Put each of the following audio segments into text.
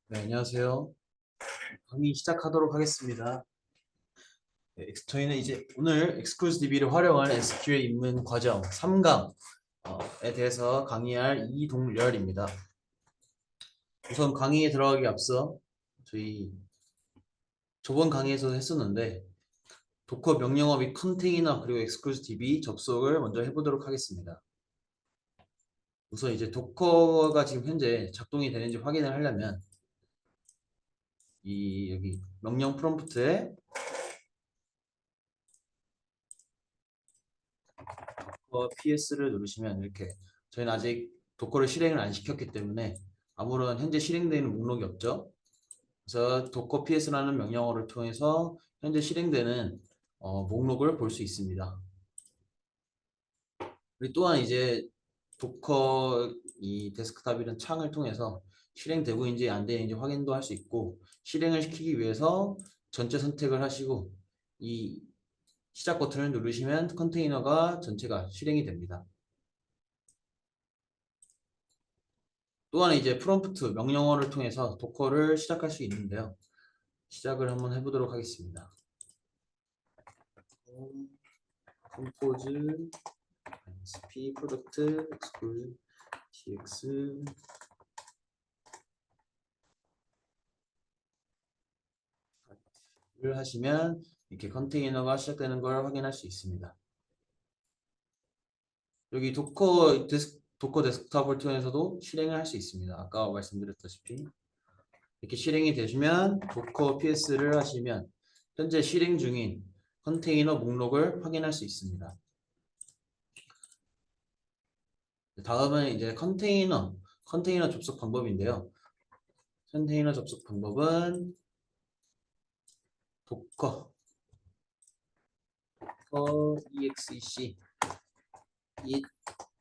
네, 안녕하세요. 강의 시작하도록 하겠습니다. 네, 저희는 이제 오늘 XCLUSDB를 활용한 SQL 입문 과정 3강에 대해서 강의할 이동렬입니다. 우선 강의에 들어가기 앞서 저희 저번 강의에서 했었는데 도커 명령어 및 컨테이너 그리고 XCLUSDB 접속을 먼저 해보도록 하겠습니다. 우선 이제 도커가 지금 현재 작동이 되는지 확인을 하려면 여기 명령 프롬프트에 PS를 누르시면 이렇게 저희는 아직 도커를 실행을 안 시켰기 때문에 아무런 현재 실행되는 목록이 없죠. 그래서 도커 PS라는 명령어를 통해서 현재 실행되는 목록을 볼 수 있습니다. 그리고 또한 이제 도커 이 데스크탑이라는 창을 통해서 실행되고 있는지 안 되는지 확인도 할 수 있고 실행을 시키기 위해서 전체 선택을 하시고 이 시작 버튼을 누르시면 컨테이너가 전체가 실행이 됩니다. 또한 이제 프롬프트 명령어를 통해서 도커를 시작할 수 있는데요. 시작을 한번 해보도록 하겠습니다. 컴포즈 p 프로덕트 exclude tx를 하시면 이렇게 컨테이너가 시작되는 걸 확인할 수 있습니다. 여기 도커 데스크탑을 통해서도 실행을 할 수 있습니다. 아까 말씀드렸다시피 이렇게 실행이 되시면 도커 ps를 하시면 현재 실행 중인 컨테이너 목록을 확인할 수 있습니다. 다음은 이제 컨테이너 접속 방법인데요. 컨테이너 접속 방법은 도커 exec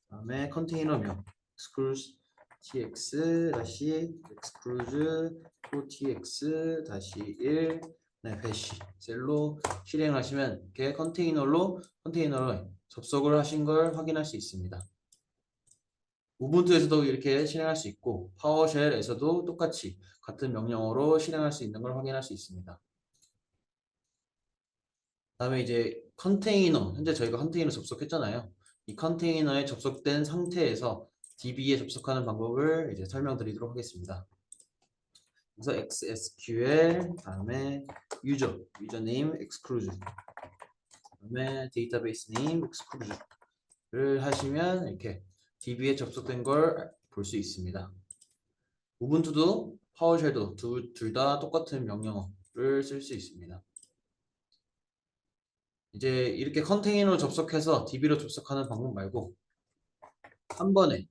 다음에 컨테이너명 exclude tx-exclude tx-1 배시 셀로 실행하시면 이렇게 컨테이너로 접속을 하신 걸 확인할 수 있습니다. 우분투에서도 이렇게 실행할 수 있고 파워쉘에서도 똑같이 같은 명령어로 실행할 수 있는 걸 확인할 수 있습니다. 다음에 이제 현재 저희가 컨테이너 접속했잖아요. 이 컨테이너에 접속된 상태에서 DB에 접속하는 방법을 이제 설명드리도록 하겠습니다. 그래서 XSQL 다음에 유저네임 exclude 다음에 데이터베이스 네임 exclude를 하시면 이렇게 DB에 접속된 걸 볼 수 있습니다. 우분투도 파워쉘도 둘 다 똑같은 명령어를 쓸 수 있습니다. 이제 이렇게 컨테이너로 접속해서 DB로 접속하는 방법 말고 한 번에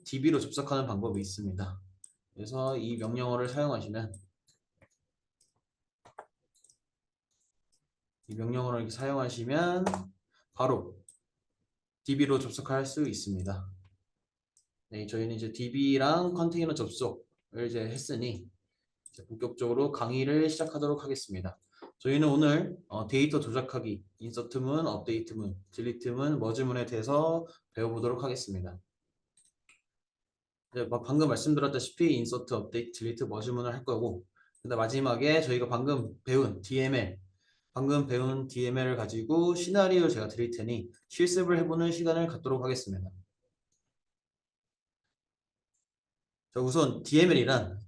DB로 접속하는 방법이 있습니다. 그래서 이 명령어를 사용하시면 바로 DB로 접속할 수 있습니다. 네, 저희는 이제 DB랑 컨테이너 접속을 이제 했으니 이제 본격적으로 강의를 시작하도록 하겠습니다. 저희는 오늘 데이터 조작하기, 인서트문, 업데이트문, 딜리트문, 머지문에 대해서 배워보도록 하겠습니다. 방금 말씀드렸다시피 인서트, 업데이트, 딜리트, 머지문을 할 거고 근데 마지막에 저희가 방금 배운 DML을 가지고 시나리오를 제가 드릴 테니 실습을 해보는 시간을 갖도록 하겠습니다. 자, 우선 DML이란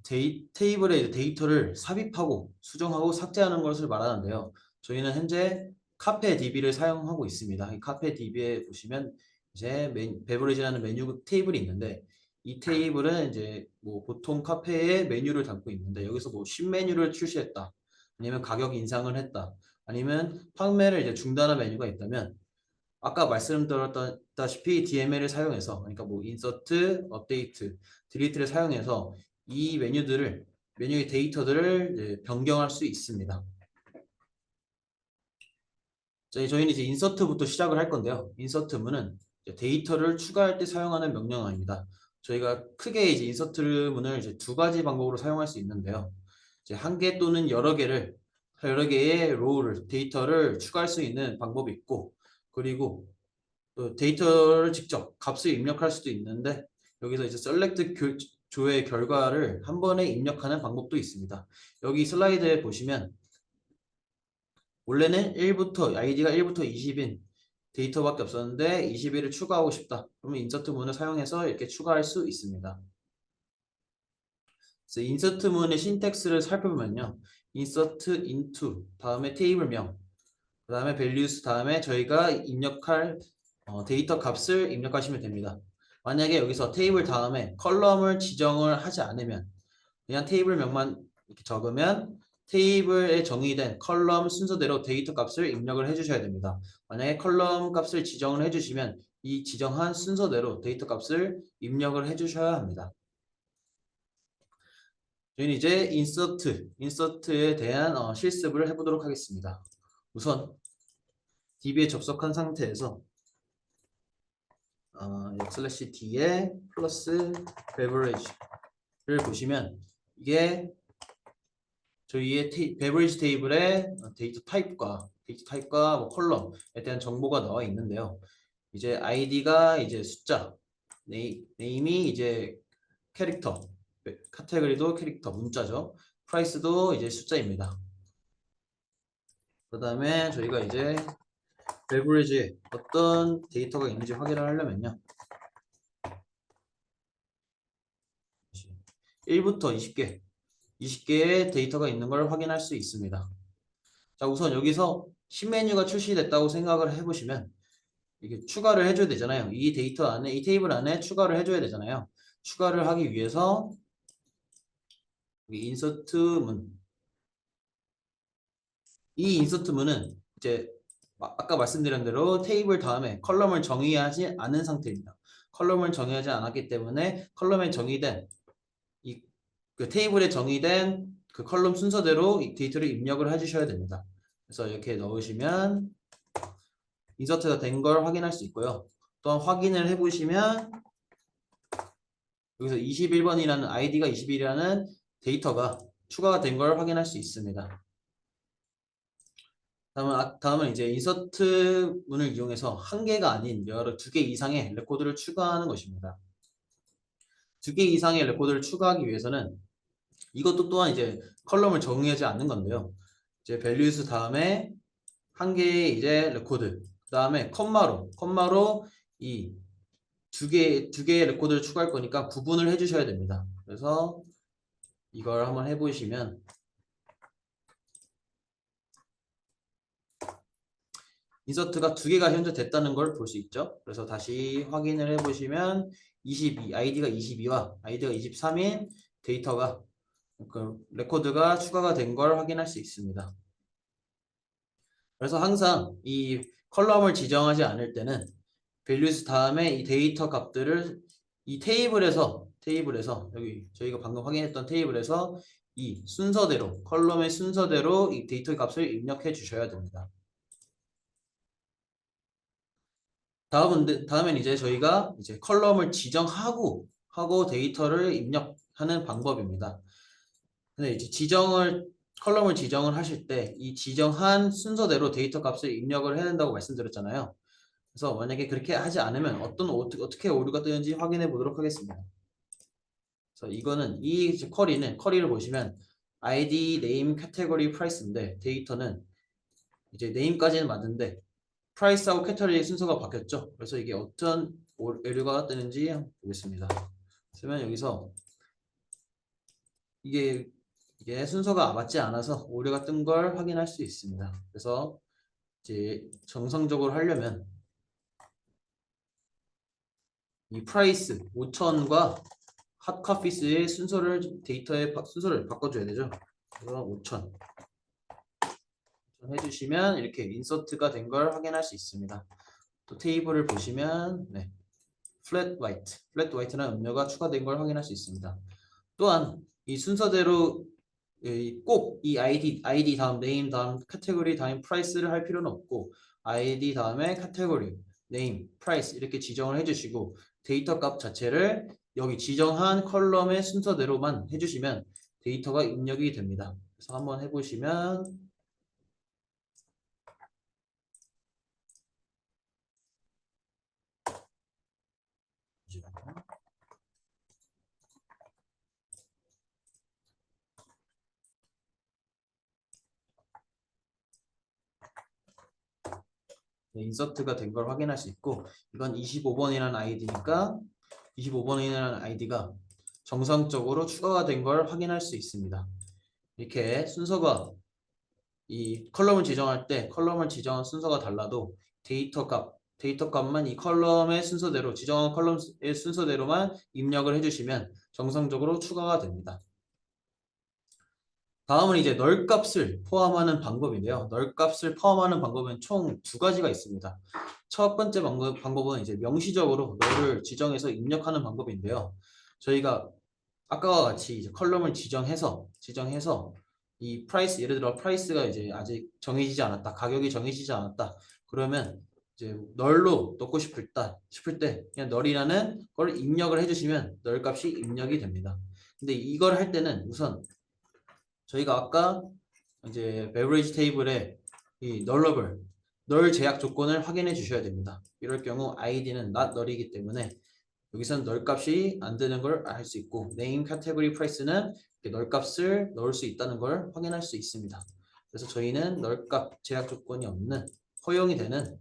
테이블에 데이터를 삽입하고 수정하고 삭제하는 것을 말하는데요. 저희는 현재 카페DB를 사용하고 있습니다. 이 카페DB에 보시면 이제 베버리지라는 메뉴 테이블이 있는데 이 테이블은 이제 뭐 보통 카페에 메뉴를 담고 있는데 여기서 뭐 신메뉴를 출시했다. 아니면 가격 인상을 했다. 아니면 판매를 이제 중단한 메뉴가 있다면 아까 말씀드렸다시피 DML을 사용해서 그러니까 뭐 인서트, 업데이트, 딜리트를 사용해서 이 메뉴의 데이터들을 변경할 수 있습니다. 저희는 이제 인서트부터 시작을 할 건데요. 인서트문은 데이터를 추가할 때 사용하는 명령어입니다. 저희가 크게 이제 인서트문을 이제 두 가지 방법으로 사용할 수 있는데요. 이제 한 개 또는 여러 개의 데이터를 추가할 수 있는 방법이 있고, 그리고 또 데이터를 직접 값을 입력할 수도 있는데 여기서 이제 셀렉트 조회 결과를 한 번에 입력하는 방법도 있습니다. 여기 슬라이드에 보시면 원래는 1부터 아이디가 1부터 20인 데이터밖에 없었는데 21을 추가하고 싶다. 그러면 인서트 문을 사용해서 이렇게 추가할 수 있습니다. 그래서 인서트 문의 신텍스를 살펴보면요. 인서트 into 다음에 테이블명 그 다음에 values 다음에 저희가 입력할 데이터 값을 입력하시면 됩니다. 만약에 여기서 테이블 다음에 컬럼을 지정을 하지 않으면 그냥 테이블명만 이렇게 적으면 테이블에 정의된 컬럼 순서대로 데이터 값을 입력을 해주셔야 됩니다. 만약에 컬럼 값을 지정을 해주시면 이 지정한 순서대로 데이터 값을 입력을 해주셔야 합니다. 저희는 이제 인서트에 대한 실습을 해보도록 하겠습니다. 우선 DB에 접속한 상태에서 슬래시 D에 플러스 beverage를 보시면 이게 저희의 beverage 테이블에 데이터 타입과 뭐 컬럼에 대한 정보가 나와 있는데요. 이제 ID가 이제 숫자, 네임이 이제 캐릭터, 카테고리도 캐릭터, 문자죠. 프라이스도 이제 숫자입니다. 그 다음에 저희가 이제 베브리지에 어떤 데이터가 있는지 확인을 하려면요. 1부터 20개의 데이터가 있는 걸 확인할 수 있습니다. 자, 우선 여기서 신메뉴가 출시됐다고 생각을 해보시면 이게 추가를 해줘야 되잖아요. 이 데이터 안에, 이 테이블 안에 추가를 해줘야 되잖아요. 추가를 하기 위해서 이 인서트 문, 이 인서트 문은 이제 아까 말씀드린 대로 테이블 다음에 컬럼을 정의하지 않은 상태입니다. 컬럼을 정의하지 않았기 때문에 컬럼에 정의된 그 테이블에 정의된 그 컬럼 순서대로 이 데이터를 입력을 해주셔야 됩니다. 그래서 이렇게 넣으시면 인서트가 된 걸 확인할 수 있고요. 또한 확인을 해보시면 여기서 21번이라는 아이디가 21이라는 데이터가 추가가 된 걸 확인할 수 있습니다. 다음은 이제 인서트 문을 이용해서 한 개가 아닌 여러 두 개 이상의 레코드를 추가하는 것입니다. 두 개 이상의 레코드를 추가하기 위해서는 이것도 또한 이제 컬럼을 정의하지 않는 건데요. 이제 values 다음에 한 개의 이제 레코드, 그 다음에 컴마로 이 두 개의 레코드를 추가할 거니까 구분을 해주셔야 됩니다. 그래서 이걸 한번 해보시면 인서트가 두 개가 현재 됐다는 걸 볼 수 있죠. 그래서 다시 확인을 해보시면 22, 아이디가 22와 아이디가 23인 데이터가 그 레코드가 추가가 된 걸 확인할 수 있습니다. 그래서 항상 이 컬럼을 지정하지 않을 때는 values 다음에 이 데이터 값들을 이 테이블에서 여기 저희가 방금 확인했던 테이블에서 이 순서대로 컬럼의 순서대로 이 데이터 값을 입력해 주셔야 됩니다. 다음엔 이제 저희가 이제 컬럼을 지정하고 데이터를 입력하는 방법입니다. 근데 이제 컬럼을 지정을 하실 때 이 지정한 순서대로 데이터 값을 입력을 해야 된다고 말씀드렸잖아요. 그래서 만약에 그렇게 하지 않으면 어떻게 오류가 뜨는지 확인해 보도록 하겠습니다. 그래서 이거는 이 쿼리를 보시면 ID, name, category, price인데 데이터는 이제 name까지는 맞는데 price하고 category 순서가 바뀌었죠. 그래서 이게 어떤 오류가 뜨는지 한번 보겠습니다. 그러면 여기서 이게 순서가 맞지 않아서 오류가 뜬 걸 확인할 수 있습니다. 그래서 이제 정상적으로 하려면 이 프라이스 5,000과 핫카피스의 데이터의 순서를 바꿔줘야 되죠. 그래서 5,000 해주시면 이렇게 인서트가 된 걸 확인할 수 있습니다. 또 테이블을 보시면 네, flat white라는 음료가 추가된 걸 확인할 수 있습니다. 또한 이 순서대로 꼭 이 ID 다음 name 다음 category 다음 price를 할 필요는 없고 ID 다음에 category, name, price 이렇게 지정을 해주시고 데이터 값 자체를 여기 지정한 컬럼의 순서대로만 해주시면 데이터가 입력이 됩니다. 그래서 한번 해보시면 네, 인서트가 된 걸 확인할 수 있고 이건 25번이라는 아이디니까 25번이라는 아이디가 정상적으로 추가가 된 걸 확인할 수 있습니다. 이렇게 순서가 이 컬럼을 지정할 때 컬럼을 지정한 순서가 달라도 데이터 값만 이 컬럼의 순서대로 지정한 컬럼의 순서대로만 입력을 해주시면 정상적으로 추가가 됩니다. 다음은 이제 널 값을 포함하는 방법인데요. 널 값을 포함하는 방법은 총 두 가지가 있습니다. 첫 번째 방법은 이제 명시적으로 널을 지정해서 입력하는 방법인데요. 저희가 아까와 같이 이제 컬럼을 지정해서 이 프라이스 예를 들어 프라이스가 이제 아직 정해지지 않았다. 가격이 정해지지 않았다. 그러면 이제 널로 넣고 싶을 때 그냥 널이라는 걸 입력을 해주시면 널 값이 입력이 됩니다. 근데 이걸 할 때는 우선 저희가 아까 이제 beverage 테이블에 이 널러블 널 제약 조건을 확인해 주셔야 됩니다. 이럴 경우 id는 not 널이기 때문에 여기서는 널 값이 안 되는 걸 알 수 있고 name category price는 널 값을 넣을 수 있다는 걸 확인할 수 있습니다. 그래서 저희는 널 값 제약 조건이 없는 허용이 되는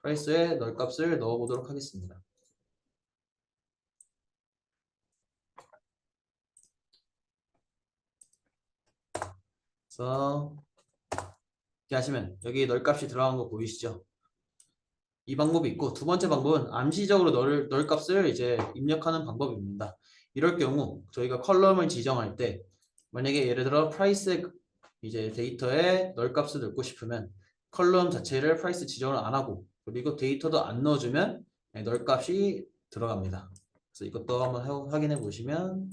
price에 널 값을 넣어 보도록 하겠습니다. 그래서 이렇게 하시면 여기 널 값이 들어간 거 보이시죠? 이 방법이 있고 두 번째 방법은 암시적으로 널 값을 이제 입력하는 방법입니다. 이럴 경우 저희가 컬럼을 지정할 때 만약에 예를 들어 프라이스 이제 데이터에 널 값을 넣고 싶으면 컬럼 자체를 프라이스 지정을 안 하고 그리고 데이터도 안 넣어주면 널 값이 들어갑니다. 그래서 이것도 한번 확인해 보시면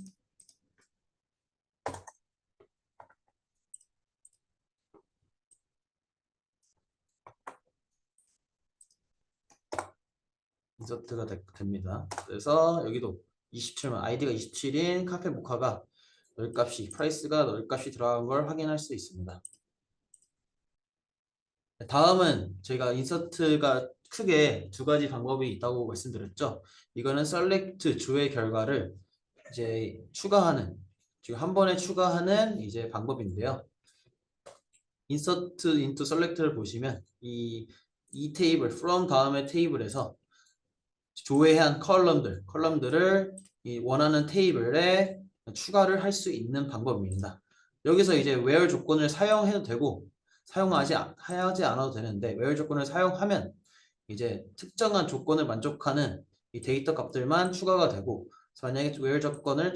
인서트가 됩니다. 그래서 여기도 27만 아이디가 27인 카페 모카가 널값이 프라이스가 널값이 들어간 걸 확인할 수 있습니다. 다음은 저희가 인서트가 크게 두 가지 방법이 있다고 말씀드렸죠. 이거는 select 주의 결과를 이제 추가하는 지금 한 번에 추가하는 이제 방법인데요. insert into select를 보시면 이 테이블 from 다음에 테이블에서 조회한 컬럼들을 이 원하는 테이블에 추가를 할 수 있는 방법입니다. 여기서 이제 where 조건을 사용해도 되고 하지 않아도 되는데 where 조건을 사용하면 이제 특정한 조건을 만족하는 이 데이터 값들만 추가가 되고 만약에 where 조건을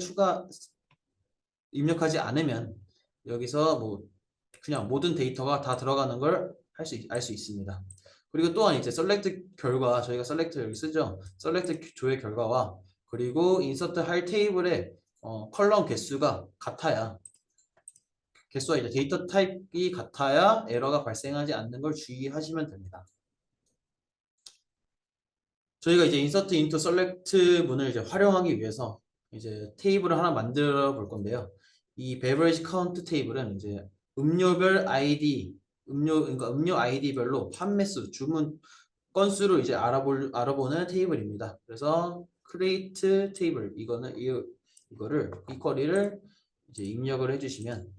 입력하지 않으면 여기서 뭐 그냥 모든 데이터가 다 들어가는 걸 알 수 있습니다. 그리고 또한 이제 select 결과 저희가 select 여기 쓰죠. select 조회 결과와 그리고 insert 할 테이블의 컬럼 개수가 같아야 개수와 이제 데이터 타입이 같아야 에러가 발생하지 않는 걸 주의하시면 됩니다. 저희가 이제 insert into select 문을 이제 활용하기 위해서 이제 테이블을 하나 만들어 볼 건데요. 이 beverage count 테이블은 이제 음료별 아이디 그러니까 음료 아이디별로 판매수, 주문 건수를 이제 알아보는 테이블입니다. 그래서 create 테이블 이거를 이 쿼리를 이제 입력을 해주시면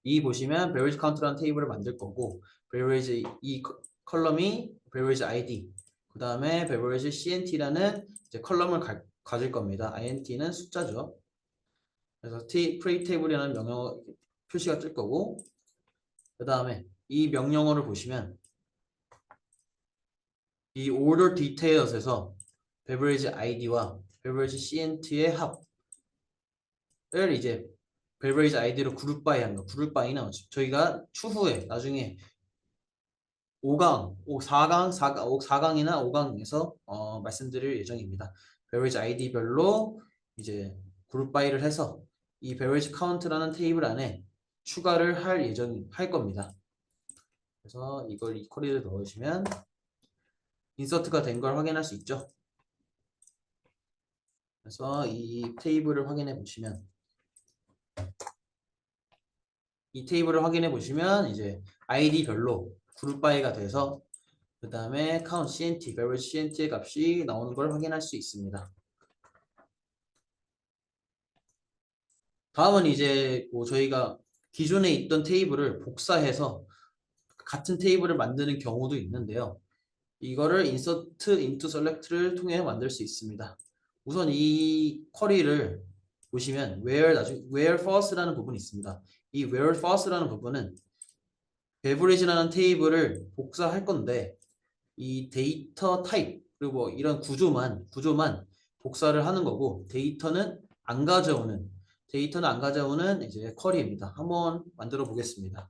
이 보시면 beverage count라는 테이블을 만들 거고 beverage 이 컬럼이 beverage ID 그 다음에 beverage CNT라는 이제 컬럼을 가질 겁니다. INT는 숫자죠. 그래서 create table이라는 명령 표시가 뜰 거고 그 다음에 이 명령어를 보시면 이 order details에서 beverage ID와 beverage CNT의 합을 이제 beverage ID로 그룹 바이 하는 거. 그룹 바이는 저희가 추후에 나중에 5강, 4강이나 5강에서 말씀드릴 예정입니다. beverage ID별로 이제 그룹 바이를 해서 이 beverage count라는 테이블 안에 추가를 할 겁니다. 그래서 이걸 이 쿼리를 넣으시면 인서트가 된 걸 확인할 수 있죠. 그래서 이 테이블을 확인해 보시면 이제 아이디별로 그룹 바이가 돼서 그 다음에 count CNT, beverage CNT의 값이 나오는 걸 확인할 수 있습니다. 다음은 이제 뭐 저희가 기존에 있던 테이블을 복사해서 같은 테이블을 만드는 경우도 있는데요. 이거를 insert into select를 통해 만들 수 있습니다. 우선 이 쿼리를 보시면 where first라는 부분이 있습니다. 이 where first라는 부분은 beverage라는 테이블을 복사할 건데 이 데이터 타입 그리고 뭐 이런 구조만 복사를 하는 거고 데이터는 안 가져오는 이제 쿼리입니다. 한번 만들어 보겠습니다.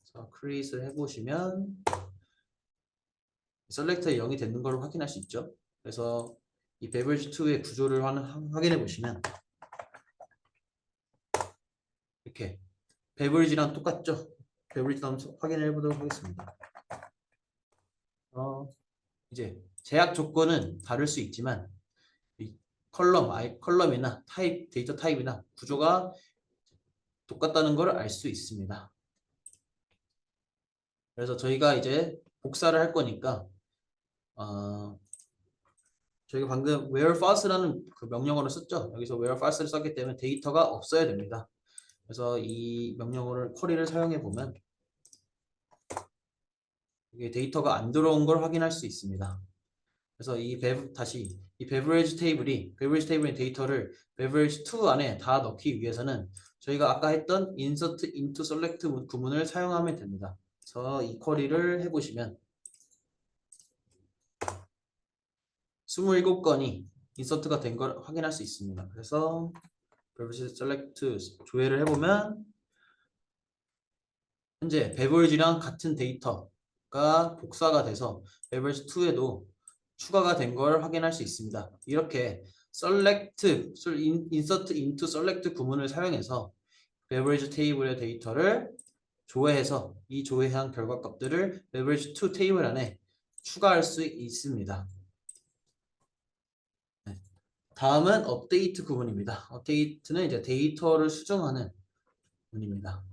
자, create를 해보시면 셀렉터에 0이 되는 걸 확인할 수 있죠. 그래서 이 beverage2의 구조를 확인해 보시면 이렇게 beverage랑 똑같죠. beverage 한번 확인해 보도록 하겠습니다. 이제 제약 조건은 다를 수 있지만 이 컬럼이나 데이터 타입이나 구조가 똑같다는 걸 알 수 있습니다. 그래서 저희가 이제 복사를 할 거니까 저희가 방금 where fast라는 그 명령어를 썼죠. 여기서 where fast를 썼기 때문에 데이터가 없어야 됩니다. 그래서 이 명령어를 쿼리를 사용해 보면 이게 데이터가 안 들어온 걸 확인할 수 있습니다. 그래서 이 beverage 테이블의 데이터를 beverage 2 안에 다 넣기 위해서는 저희가 아까 했던 insert into select 구문을 사용하면 됩니다. 그래서 이 쿼리를 해보시면 27건이 인서트가 된 걸 확인할 수 있습니다. 그래서 beverage select 조회를 해보면 현재 beverage랑 같은 데이터가 복사가 돼서 beverage 2에도 추가가 된 걸 확인할 수 있습니다. 이렇게 insert into select 구문을 사용해서 beverage 테이블의 데이터를 조회해서 이 조회한 결과 값들을 beverage 2 테이블 안에 추가할 수 있습니다. 네. 다음은 업데이트 구문입니다. 업데이트는 이제 데이터를 수정하는 구문입니다.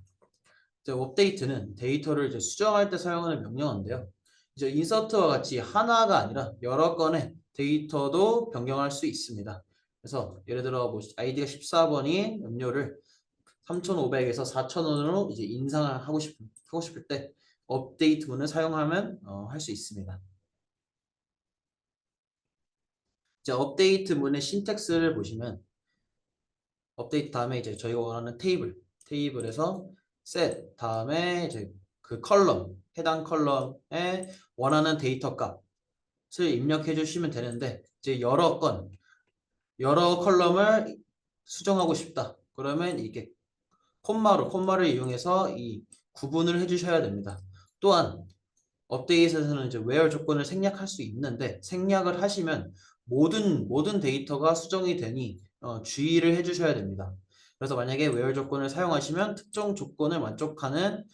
업데이트는 데이터를 이제 수정할 때 사용하는 명령어인데요. 이제 인서트와 같이 하나가 아니라 여러 건의 데이터도 변경할 수 있습니다. 그래서 예를 들어 뭐 아이디가 14번인 음료를 3,500에서 4,000원으로 이제 인상을 하고 싶을 때 업데이트 문을 사용하면 할 수 있습니다. 이제 업데이트 문의 신텍스를 보시면 업데이트 다음에 이제 저희가 원하는 테이블에서 set 다음에 이제 그 해당 컬럼에 원하는 데이터 값을 입력해 주시면 되는데 이제 여러 컬럼을 수정하고 싶다. 그러면 이게 콤마를 이용해서 이 구분을 해 주셔야 됩니다. 또한 업데이트에서는 이제 where 조건을 생략할 수 있는데 생략을 하시면 모든 데이터가 수정이 되니 주의를 해 주셔야 됩니다. 그래서 만약에 where 조건을 사용하시면 특정 조건을 만족하는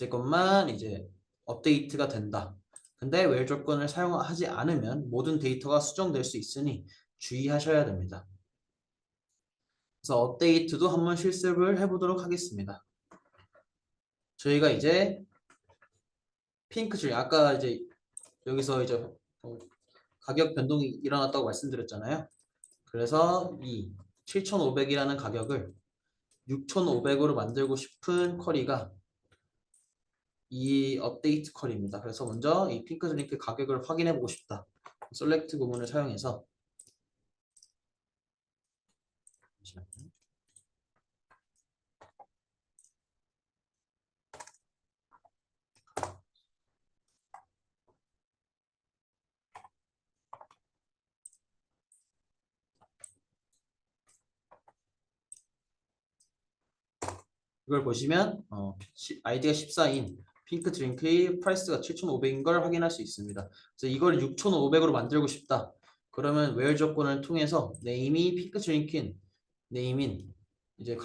것만 이제 업데이트가 된다. 근데 where 조건을 사용하지 않으면 모든 데이터가 수정될 수 있으니 주의하셔야 됩니다. 그래서 업데이트도 한번 실습을 해보도록 하겠습니다. 저희가 이제 핑크 줄 아까 이제 여기서 이제 가격 변동이 일어났다고 말씀드렸잖아요. 그래서 이 7,500이라는 가격을 6,500으로 만들고 싶은 쿼리가 이 업데이트 쿼리입니다. 그래서 먼저 이 핑크 드링크 가격을 확인해 보고 싶다. 셀렉트 구문을 사용해서 이걸 보시면 아이디가 14인 핑크 드링크의 프라이스가 7,500인 걸 확인할 수 있습니다. 그래서 이걸 6,500으로 만들고 싶다. 그러면 where 조건을 통해서 name이 핑크 드링크인 name인 이제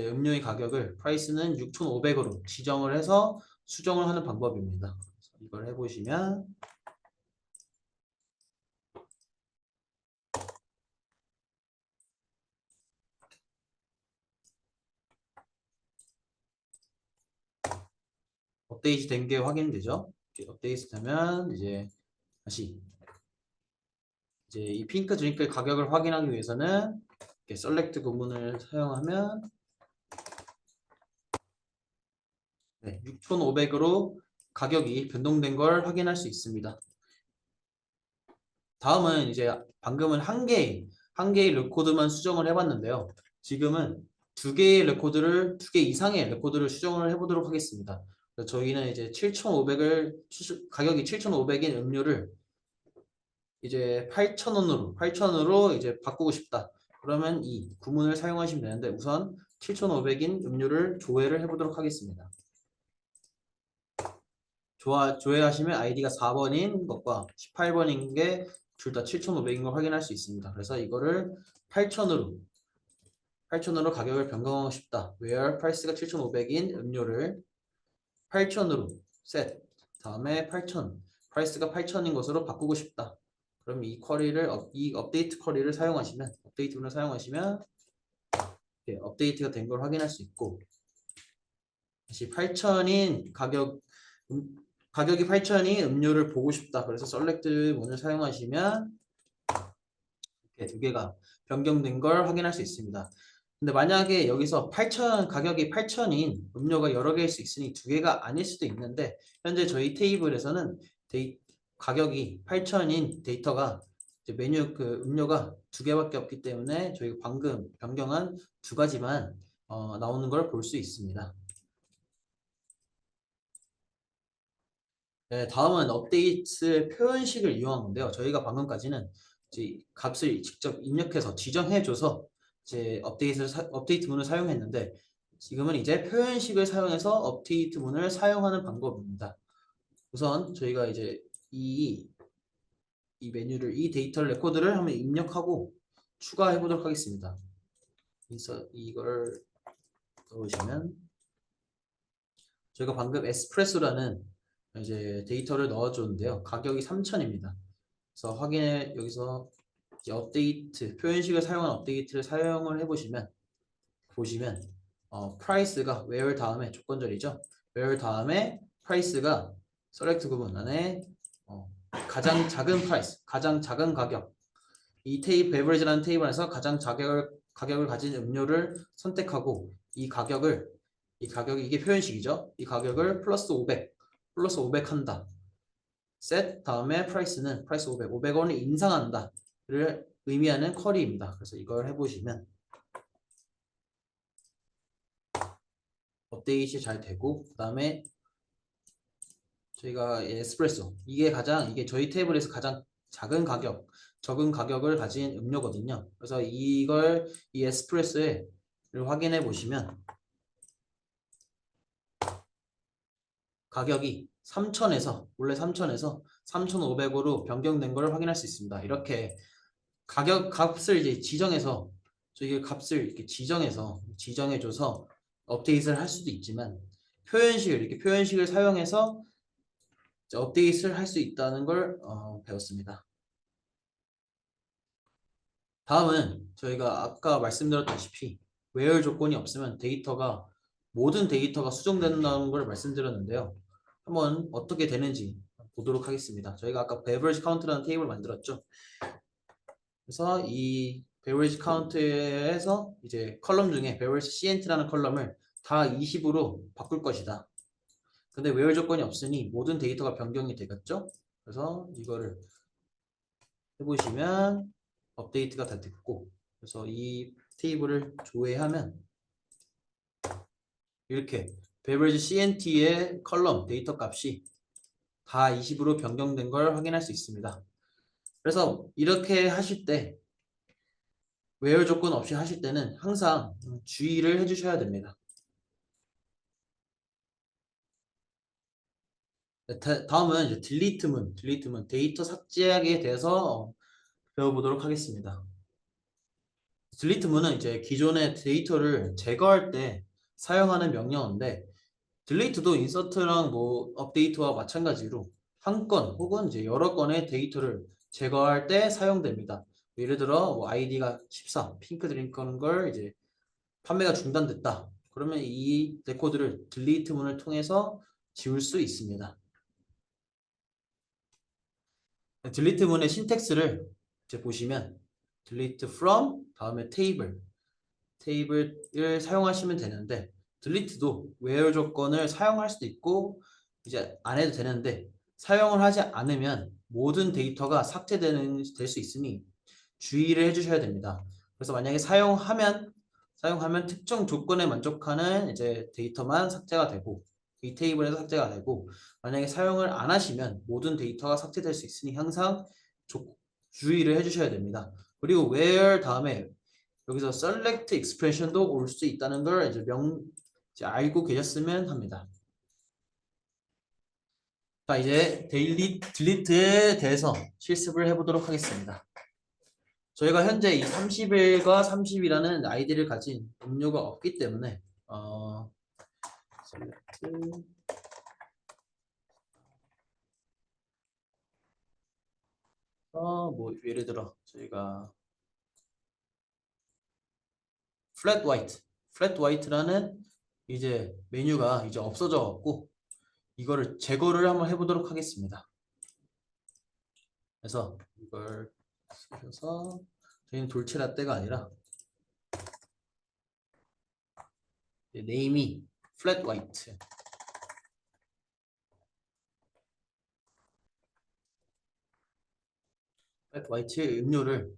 음료의 가격을 프라이스는 6,500으로 지정을 해서 수정을 하는 방법입니다. 이걸 해보시면 업데이트 된 게 확인되죠? 업데이트 되면 이제 다시 이제 이 핑크 드링크의 가격을 확인하기 위해서는 이렇게 셀렉트 구문을 사용하면 6,500으로 가격이 변동된 걸 확인할 수 있습니다. 다음은 이제 방금은 한 개의 레코드만 수정을 해봤는데요. 지금은 두 개 이상의 레코드를 수정을 해보도록 하겠습니다. 그래서 저희는 이제 7,500을 가격이 7,500인 음료를 이제 8,000원으로 이제 바꾸고 싶다. 그러면 이 구문을 사용하시면 되는데 우선 7,500인 음료를 조회를 해보도록 하겠습니다. 조회하시면 아이디가 4번인 것과 18번인 게 둘 다 7,500인 걸 확인할 수 있습니다. 그래서 이거를 8,000으로 가격을 변경하고 싶다. where price가 7,500인 음료를 8,000으로 set 다음에 8,000 price가 8,000인 것으로 바꾸고 싶다. 그럼 이 업데이트 쿼리를 사용하시면 업데이트문을 사용하시면 업데이트가 된 걸 확인할 수 있고 다시 8,000인 가격이 8,000이 음료를 보고 싶다. 그래서 select 문을 사용하시면 이렇게 두 개가 변경된 걸 확인할 수 있습니다. 근데 만약에 여기서 가격이 8,000인 음료가 여러 개일 수 있으니 두 개가 아닐 수도 있는데 현재 저희 테이블에서는 가격이 8,000인 데이터가 이제 음료가 두 개밖에 없기 때문에 저희가 방금 변경한 두 가지만 나오는 걸 볼 수 있습니다. 네, 다음은 업데이트 표현식을 이용한 건데요. 저희가 방금까지는 이제 값을 직접 입력해서 지정해줘서 이제 업데이트 문을 사용했는데 지금은 이제 표현식을 사용해서 업데이트 문을 사용하는 방법입니다. 우선 저희가 이제 이 데이터를 레코드를 한번 입력하고 추가해 보도록 하겠습니다. 그래서 이걸 넣으시면 저희가 방금 에스프레소라는 이제 데이터를 넣어줬는데요. 가격이 3,000입니다. 그래서 여기서 이제 업데이트 표현식을 사용한 업데이트를 사용을 해보시면 price가 where 다음에 조건절이죠. where 다음에 price가 select 구문 안에 가장 작은 가장 작은 가격 beverage라는 테이블 안에서 가장 가격을 가진 음료를 선택하고 이 가격이 이게 표현식이죠. 이 가격을 플러스 500 한다. set 다음에 price는 price 500원을 인상한다를 의미하는 쿼리입니다. 그래서 이걸 해보시면 업데이트이 잘 되고 그 다음에 저희가 에스프레소 이게 저희 테이블에서 가장 적은 가격을 가진 음료거든요. 그래서 이 에스프레소를 확인해 보시면 가격이 원래 3,000에서 3,500으로 변경된 걸 확인할 수 있습니다. 이렇게 값을 이제 저희 값을 이렇게 지정해줘서 업데이트를 할 수도 있지만 표현식을 사용해서 업데이트를 할 수 있다는 걸 배웠습니다. 다음은 저희가 아까 말씀드렸다시피 where 조건이 없으면 모든 데이터가 수정된다는 걸 말씀드렸는데요. 한번 어떻게 되는지 보도록 하겠습니다. 저희가 아까 beverage count라는 테이블을 만들었죠. 그래서 이 beverage count에서 이제 컬럼 중에 beverage CNT라는 컬럼을 다 20으로 바꿀 것이다. 근데 where 조건이 없으니 모든 데이터가 변경이 되겠죠. 그래서 이거를 해보시면 업데이트가 다 됐고 그래서 이 테이블을 조회하면 이렇게 beverage CNT의 컬럼 데이터 값이 다 20으로 변경된 걸 확인할 수 있습니다. 그래서 이렇게 하실 때 where 조건 없이 하실 때는 항상 주의를 해주셔야 됩니다. 다음은 이제 딜리트문 데이터 삭제하기에 대해서 배워보도록 하겠습니다. 딜리트문은 이제 기존의 데이터를 제거할 때 사용하는 명령어인데 딜리트도 인서트랑 업데이트와 마찬가지로 한 건 혹은 이제 여러 건의 데이터를 제거할 때 사용됩니다. 예를 들어 아이디가 14 핑크 드링크는 걸 이제 판매가 중단됐다. 그러면 이 레코드를 딜리트문을 통해서 지울 수 있습니다. 딜리트문의 신텍스를 이제 보시면 delete from 다음에 테이블을 사용하시면 되는데 delete도 where 조건을 사용할 수도 있고 이제 안 해도 되는데 사용을 하지 않으면 모든 데이터가 될 수 있으니 주의를 해주셔야 됩니다. 그래서 만약에 사용하면 특정 조건에 만족하는 이제 데이터만 삭제가 되고 이 테이블에서 삭제가 되고 만약에 사용을 안 하시면 모든 데이터가 삭제될 수 있으니 항상 주의를 해주셔야 됩니다. 그리고 where 다음에 여기서 select expression도 올 수 있다는 걸 이제 알고 계셨으면 합니다. 자, 이제 딜리트에 대해서 실습을 해보도록 하겠습니다. 저희가 현재 이 30일과 30이라는 아이디를 가진 음료가 없기 때문에 select 뭐 예를 들어 저희가 flat white라는 이제 메뉴가 이제 없어져 갖고 이거를 제거를 한번 해보도록 하겠습니다. 그래서 이걸 쓰셔서 저희는 돌체라떼가 아니라 네임이 flat white 음료를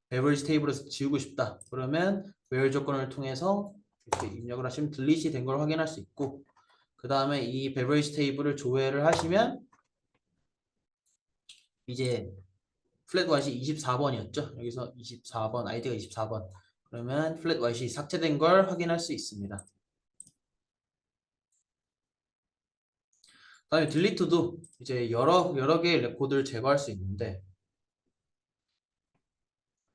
beverage 테이블에서 지우고 싶다. 그러면 where 조건을 통해서 이렇게 입력을 하시면 딜리트이 된 걸 확인할 수 있고 그 다음에 이 beverage 테이블을 조회를 하시면 이제 flat white이 24번이었죠. 여기서 24번 아이디가 24번 그러면 flat white이 삭제된 걸 확인할 수 있습니다. 그다음에 딜리트도 이제 여러 개의 레코드를 제거할 수 있는데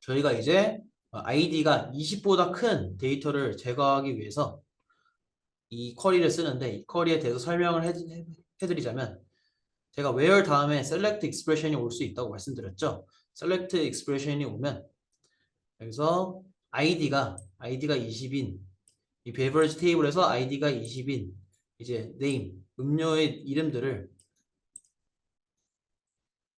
저희가 이제 아이디가 20보다 큰 데이터를 제거하기 위해서 이 쿼리를 쓰는데 이 쿼리에 대해서 설명을 해드리자면 제가 where 다음에 select expression이 올 수 있다고 말씀드렸죠. select expression이 오면 여기서 아이디가 20인 이 beverage 테이블에서 아이디가 20인 이제 name 음료의 이름들을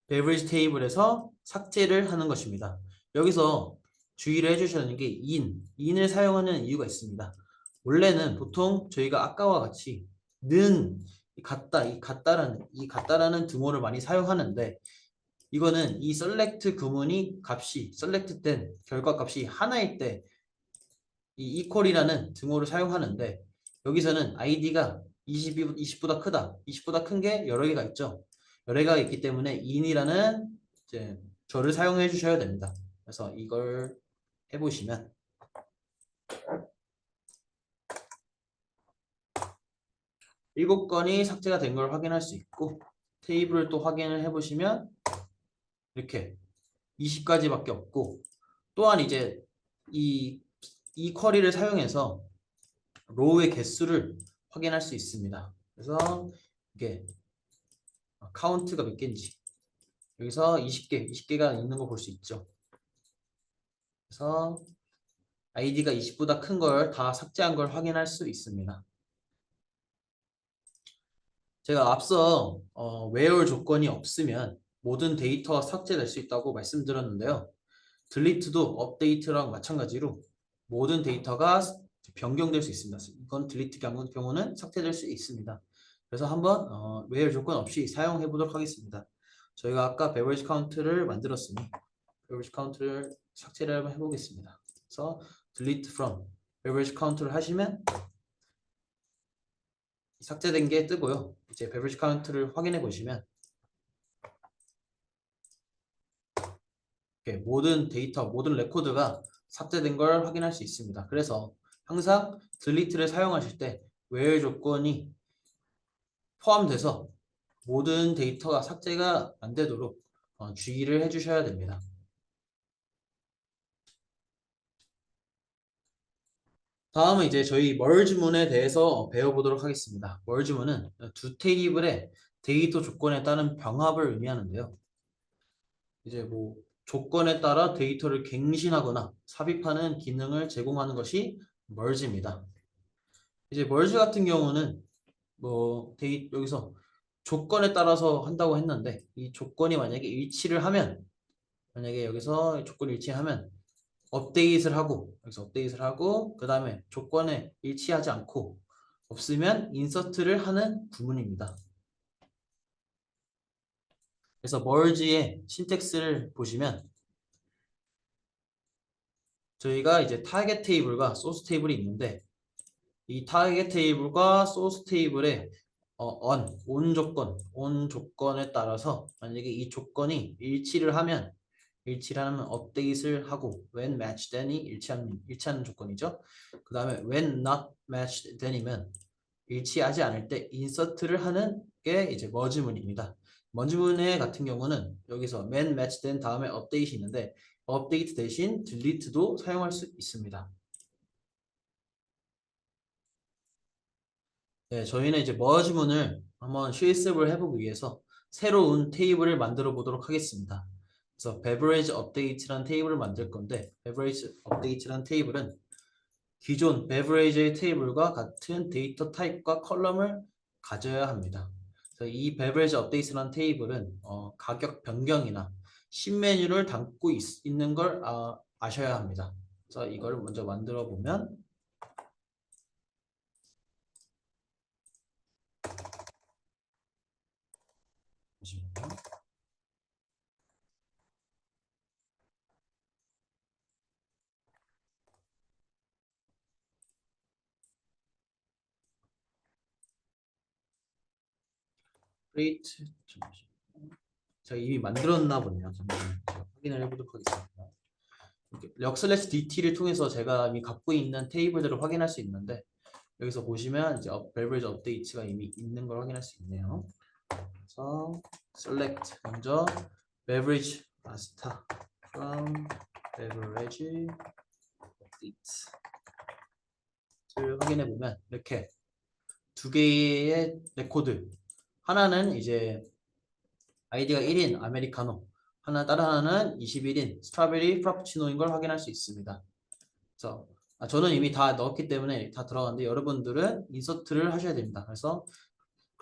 beverage 테이블에서 삭제를 하는 것입니다. 여기서 주의를 해주셔야 하는 게 in을 사용하는 이유가 있습니다. 원래는 보통 저희가 아까와 같이 이 같다라는 등호를 많이 사용하는데 이거는 이 select 구문이 select 된 결과 값이 하나일 때 이 equal이라는 등호를 사용하는데 여기서는 id가 20보다 크다. 20보다 큰 게 여러 개가 있죠. 여러 개가 있기 때문에 in이라는 이제 절을 사용해 주셔야 됩니다. 그래서 이걸 해보시면 7건이 삭제가 된 걸 확인할 수 있고 테이블을 또 확인을 해보시면 이렇게 20가지밖에 없고 또한 이제 이 쿼리를 사용해서 로우의 개수를 확인할 수 있습니다. 그래서 이게 카운트가 몇 개인지 여기서 20개가 있는 거 볼 수 있죠. 그래서 아이디가 20보다 큰 걸 다 삭제한 걸 확인할 수 있습니다. 제가 앞서 where 조건이 없으면 모든 데이터가 삭제될 수 있다고 말씀드렸는데요. 딜리트도 업데이트랑 마찬가지로 모든 데이터가 변경될 수 있습니다. 이건 딜리트 경우는 삭제될 수 있습니다. 그래서 한번 where 조건 없이 사용해 보도록 하겠습니다. 저희가 아까 beverage count를 만들었으니 beverage count를 삭제를 한번 해보겠습니다. 그래서 delete from beverage count를 하시면 삭제된 게 뜨고요. 이제 beverage count를 확인해 보시면 모든 데이터, 모든 레코드가 삭제된 걸 확인할 수 있습니다. 그래서 항상 delete를 사용하실 때 where 조건이 포함돼서 모든 데이터가 삭제가 안 되도록 주의를 해주셔야 됩니다. 다음은 이제 저희 merge문에 대해서 배워보도록 하겠습니다. merge문은 두 테이블의 데이터 조건에 따른 병합을 의미하는데요. 이제 뭐 조건에 따라 데이터를 갱신하거나 삽입하는 기능을 제공하는 것이 merge입니다. 이제 merge 같은 경우는 뭐 여기서 조건에 따라서 한다고 했는데 이 조건이 만약에 일치를 하면 만약에 여기서 조건이 일치하면 업데이트를 하고 그 다음에 조건에 일치하지 않고 없으면 인서트를 하는 구문입니다. 그래서 merge의 신텍스를 보시면 저희가 이제 타겟 테이블과 소스 테이블이 있는데 이 타겟 테이블과 소스 테이블의 온 조건에 따라서 만약에 이 조건이 일치를 하면 업데이트를 하고 when matched then이 일치하는 조건이죠. 그 다음에 when not matched then이면 일치하지 않을 때 인서트를 하는 게 이제 머지문입니다. 머지문의 같은 경우는 여기서 when matched then 다음에 업데이트이 있는데 업데이트 대신 delete도 사용할 수 있습니다. 네, 저희는 이제 머지문을 한번 실습을 해보기 위해서 새로운 테이블을 만들어 보도록 하겠습니다. 그래서 beverage update라는 테이블을 만들 건데 beverage update라는 테이블은 기존 beverage의 테이블과 같은 데이터 타입과 컬럼을 가져야 합니다. 그래서 이 beverage updates라는 테이블은 가격 변경이나 신메뉴를 담고 있는 걸 아셔야 합니다. 그래서 이걸 먼저 만들어 보면 잠시만요. create 제가 이미 만들었나 보네요. 잠시만요. 제가 확인을 해보도록 하겠습니다. 역/DT를 통해서 제가 이미 갖고 있는 테이블들을 확인할 수 있는데 여기서 보시면 이제 beverage updates가 이미 있는 걸 확인할 수 있네요. 그래서 select 먼저 beverage pasta from beverage updates 를 확인해 보면 이렇게 두 개의 레코드 하나는 이제 아이디가 1인 아메리카노 다른 하나는 21인 스트로베리 프라푸치노인 걸 확인할 수 있습니다. 그래서 저는 이미 다 넣었기 때문에 다 들어갔는데 여러분들은 인서트를 하셔야 됩니다. 그래서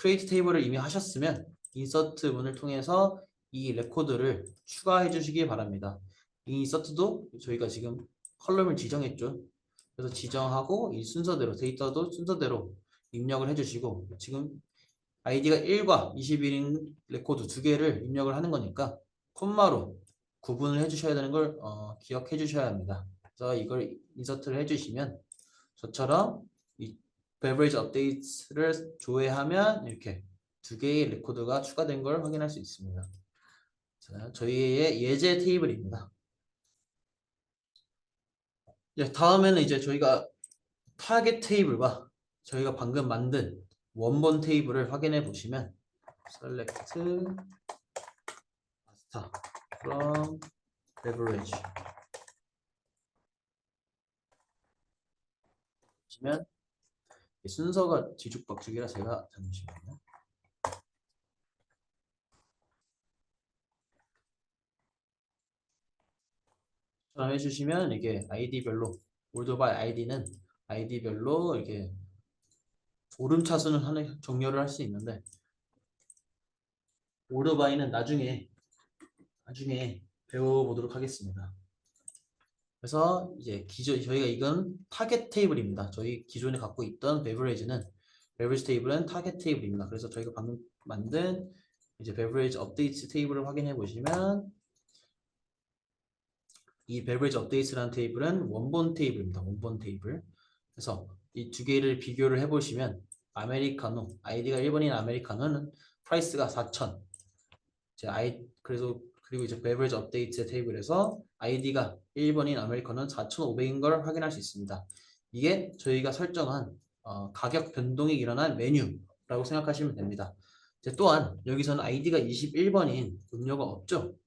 create 테이블을 이미 하셨으면 인서트 문을 통해서 이 레코드를 추가해 주시기 바랍니다. 이 인서트도 저희가 지금 컬럼을 지정했죠. 그래서 지정하고 이 순서대로 데이터도 순서대로 입력을 해주시고 지금 아이디가 1과 21인 레코드 두 개를 입력을 하는 거니까 콤마로 구분을 해주셔야 되는 걸 기억해 주셔야 합니다. 그래서 이걸 인서트를 해주시면 저처럼 이 beverage updates를 조회하면 이렇게 두 개의 레코드가 추가된 걸 확인할 수 있습니다. 자, 저희의 예제 테이블입니다. 다음에는 이제 저희가 타겟 테이블과 저희가 방금 만든 원본 테이블을 확인해 보시면 select pasta from beverage 보시면 순서가 뒤죽박죽이라 제가 잠시만요. 해주시면 이게 아이디별로 올드바이 아이디는 아이디별로 이렇게 오름차순을 하는 정렬을 할 수 있는데 올드바이는 나중에 배워보도록 하겠습니다. 그래서 이제 저희가 이건 타겟 테이블입니다. 저희 기존에 갖고 있던 베버리지 테이블은 타겟 테이블입니다. 그래서 저희가 방금 만든 이제 베버리지 업데이트 테이블을 확인해 보시면 이 베버리지 업데이트라는 테이블은 원본 테이블입니다. 원본 테이블. 그래서 이 두 개를 비교를 해보시면 아메리카노 아이디가 1번인 아메리카노는 프라이스가 4,000. 그리고 이제 베버리지 업데이트 테이블에서 아이디가 1번인 아메리카노는 4,500인 걸 확인할 수 있습니다. 이게 저희가 설정한 가격 변동이 일어난 메뉴라고 생각하시면 됩니다. 이제 또한 여기서는 아이디가 21번인 음료가 없죠.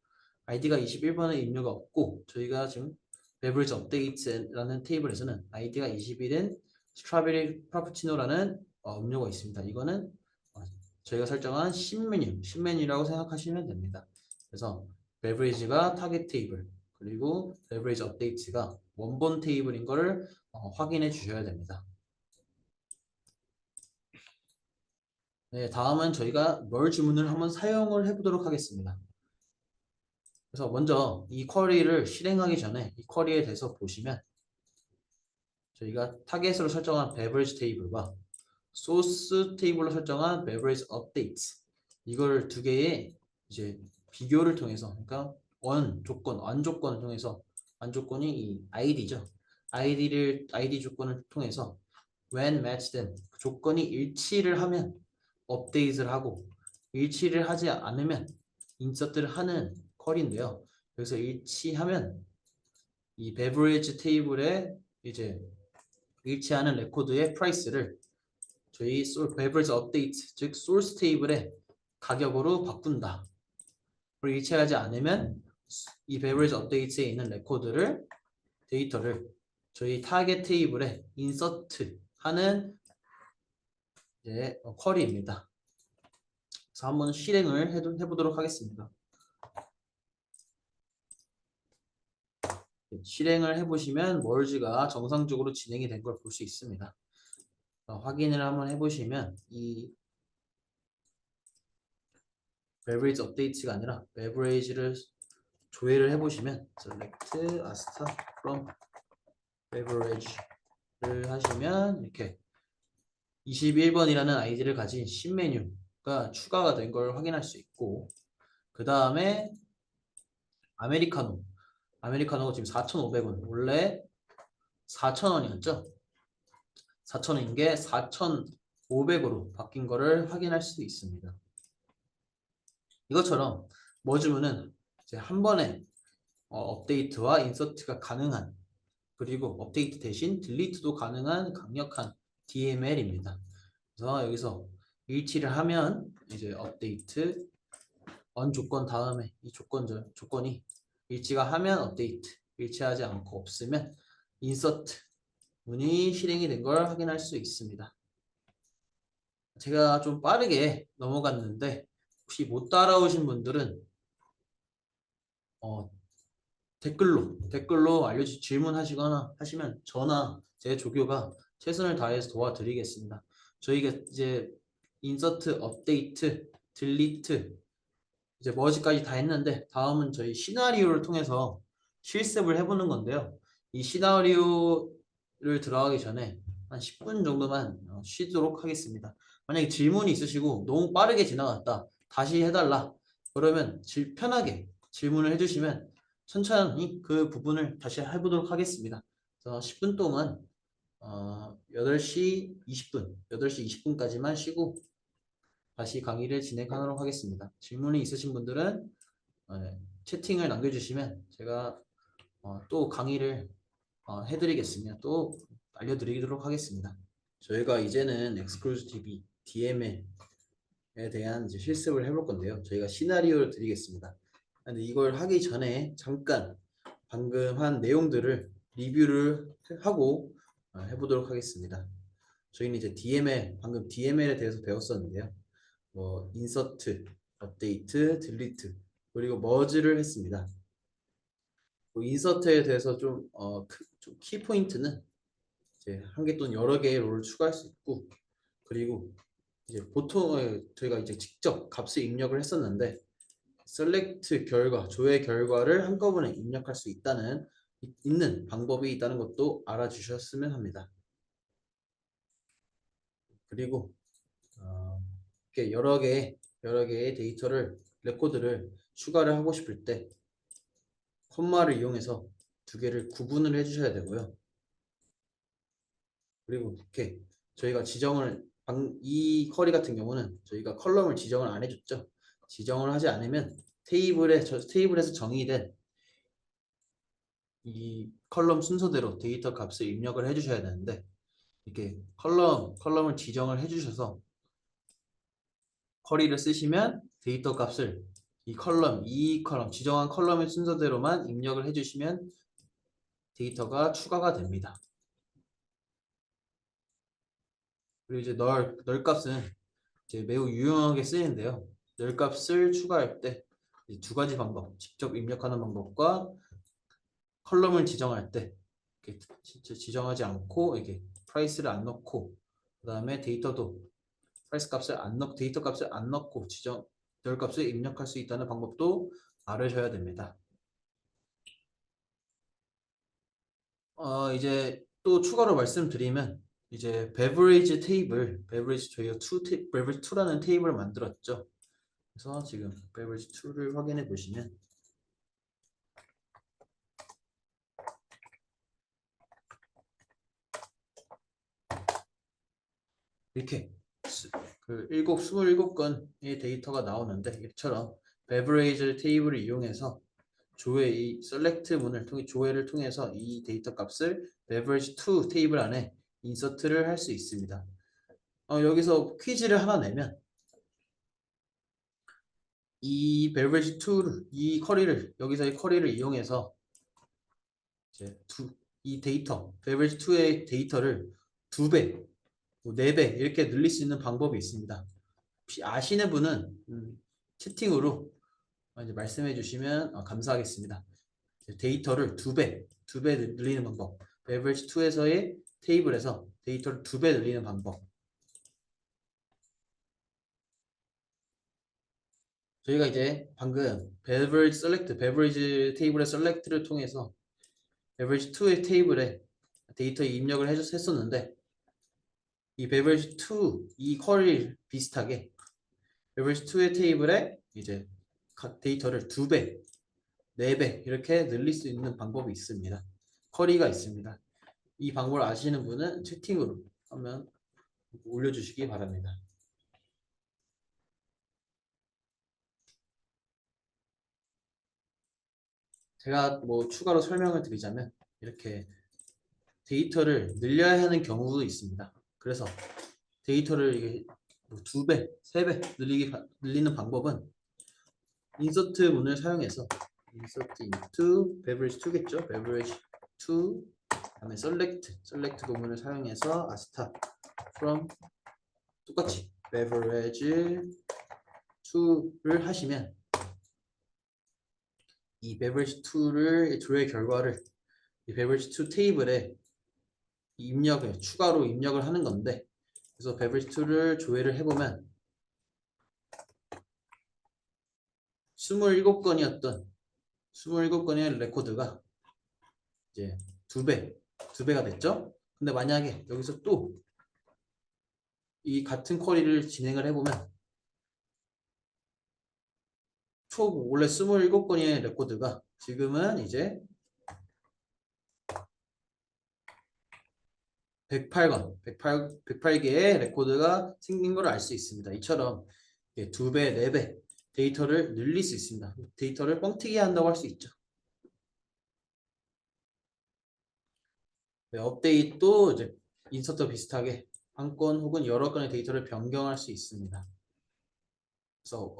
아이디가 21번의 입력가 없고 저희가 지금 베버리지 업데이트라는 테이블에서는 아이디가 21인 스트로베리 프라푸치노라는 음료가 있습니다. 이거는 저희가 설정한 신메뉴라고 생각하시면 됩니다. 그래서 베버리지가 타겟 테이블 그리고 베버리지 업데이트가 원본 테이블인 것을 확인해 주셔야 됩니다. 네, 다음은 저희가 merge 문을 한번 사용을 해보도록 하겠습니다. 그래서 먼저 이 쿼리를 실행하기 전에 이 쿼리에 대해서 보시면 저희가 타겟으로 설정한 beverage 테이블과 소스 테이블로 설정한 beverage updates 이걸 두 개의 이제 비교를 통해서, 그러니까 원 조건을 통해서, 원 조건이 이 id죠. ID 조건을 통해서 when matched, 그 조건이 일치를 하면 업데이트를 하고, 일치를 하지 않으면 인서트를 하는 컬인데요. 그래서 일치하면 이 베버리지 테이블에 이제 일치하는 레코드의 프라이스를 저희 베버리지 업데이트, 즉 소스 테이블의 가격으로 바꾼다. 그리고 일치하지 않으면 이 베버리지 업데이트에 있는 데이터를 저희 타겟 테이블에 인서트 하는 이제 쿼리입니다. 그래서 한번 실행을 해보도록 하겠습니다. 실행을 해보시면 머지가 정상적으로 진행이 된 걸 볼 수 있습니다. 확인을 한번 해보시면 이 beverage 업데이트가 아니라 beverage를 조회를 해보시면 select asta from beverage를 하시면 이렇게 21번이라는 아이디를 가진 신메뉴가 추가가 된 걸 확인할 수 있고, 그 다음에 아메리카노가 지금 4,500원, 원래 4,000원이었죠? 4,000원인 게 4,500으로 바뀐 거를 확인할 수 있습니다. 이것처럼 머지문은 이제 한 번에 업데이트와 인서트가 가능한, 그리고 업데이트 대신 딜리트도 가능한 강력한 DML입니다. 그래서 여기서 일치를 하면 이제 업데이트 on 조건 다음에 이 조건이 일치가 하면 업데이트, 일치하지 않고 없으면 인서트 문이 실행이 된 걸 확인할 수 있습니다. 제가 좀 빠르게 넘어갔는데 혹시 못 따라오신 분들은 댓글로 질문하시거나 하시면 저나 제 조교가 최선을 다해서 도와드리겠습니다. 저희가 이제 인서트, 업데이트, 딜리트 이제 머지까지 다 했는데 다음은 저희 시나리오를 통해서 실습을 해보는 건데요. 이 시나리오를 들어가기 전에 한 10분 정도만 쉬도록 하겠습니다. 만약에 질문이 있으시고 너무 빠르게 지나갔다, 다시 해달라, 그러면 편하게 질문을 해주시면 천천히 그 부분을 다시 해보도록 하겠습니다. 그래서 10분 동안 8시 20분까지만 쉬고 다시 강의를 진행하도록 하겠습니다. 질문이 있으신 분들은 채팅을 남겨주시면 제가 또 강의를 해드리겠습니다. 또 알려드리도록 하겠습니다. 저희가 이제는 Exclusive DML에 대한 이제 실습을 해볼 건데요. 저희가 시나리오를 드리겠습니다. 근데 이걸 하기 전에 잠깐 방금 한 내용들을 리뷰를 하고 해보도록 하겠습니다. 저희는 이제 방금 DML에 대해서 배웠었는데요. 인서트, 업데이트, 딜리트, 그리고 머지를 했습니다. 인서트에 대해서 좀 키포인트는 이제 한 개 또는 여러 개의 롤을 추가할 수 있고, 그리고 이제 보통 저희가 이제 직접 값을 입력을 했었는데 셀렉트 조회 결과를 한꺼번에 입력할 수 있는 방법이 있다는 것도 알아주셨으면 합니다. 그리고 이렇게 여러 개의 레코드를 추가를 하고 싶을 때 콤마를 이용해서 두 개를 구분을 해주셔야 되고요. 그리고 이렇게 저희가 이 쿼리 같은 경우는 저희가 컬럼을 지정을 안 해줬죠. 지정을 하지 않으면 테이블에서 정의된 이 컬럼 순서대로 데이터 값을 입력을 해주셔야 되는데, 이렇게 컬럼을 지정을 해주셔서 쿼리를 쓰시면 데이터 값을 이 컬럼 지정한 컬럼의 순서대로만 입력을 해주시면 데이터가 추가가 됩니다. 그리고 이제 널 값은 이제 매우 유용하게 쓰이는데요. 널 값을 추가할 때 두 가지 방법, 직접 입력하는 방법과 컬럼을 지정할 때 이렇게 지정하지 않고 이렇게 프라이스를 안 넣고, 그 다음에 데이터 값을 안 넣고 널 값을 입력할 수 있다는 방법도 알으셔야 됩니다. 이제 또 추가로 말씀드리면 이제 beverage 저희가 beverage 2라는 테이블을 만들었죠. 그래서 지금 beverage 2를 확인해 보시면 이렇게 그 27건의 데이터가 나오는데 이처럼 beverage 테이블을 이용해서 조회 이 select 문을 통해 조회를 통해서 이 데이터 값을 beverage 2 테이블 안에 인서트를 할 수 있습니다. 여기서 퀴즈를 하나 내면 이 beverage 2를 이 쿼리를 여기서 이 쿼리를 이용해서 이제 이 데이터 beverage 2의 데이터를 2배, 4배 이렇게 늘릴 수 있는 방법이 있습니다. 혹시 아시는 분은 채팅으로 이제 말씀해 주시면 감사하겠습니다. 데이터를 2배 늘리는 방법. beverage 2에서의 테이블에서 데이터를 2배 늘리는 방법. 저희가 이제 방금 beverage 테이블의 select를 통해서 beverage 2의 테이블에 데이터 입력을 했었는데 이 beverage 2 이 쿼리 비슷하게 beverage 2의 테이블에 이제 각 데이터를 2배, 4배 이렇게 늘릴 수 있는 방법이 있습니다. 쿼리가 있습니다. 이 방법을 아시는 분은 채팅으로 한번 올려주시기 바랍니다. 제가 뭐 추가로 설명을 드리자면 이렇게 데이터를 늘려야 하는 경우도 있습니다. 그래서 데이터를 이게 뭐 2배, 3배 늘리는 방법은 인서트 문을 사용해서 insert into beverage 2겠죠? beverage 2 다음에 select 도문을 사용해서 아스타 from 똑같이 beverage 2를 하시면 이 beverage 2를 조회 결과를 이 beverage 2 테이블에 추가로 입력을 하는 건데 그래서 beverage 2를 조회를 해보면 27건의 레코드가 이제 2배가 됐죠? 근데 만약에 여기서 또 이 같은 쿼리를 진행을 해보면 원래 27건의 레코드가 지금은 이제 108개의 레코드가 생긴 걸 알 수 있습니다. 이처럼 2배, 4배 데이터를 늘릴 수 있습니다. 데이터를 뻥튀기 한다고 할 수 있죠. 업데이트도 이제 인서트 비슷하게 한 건 혹은 여러 건의 데이터를 변경할 수 있습니다. 그래서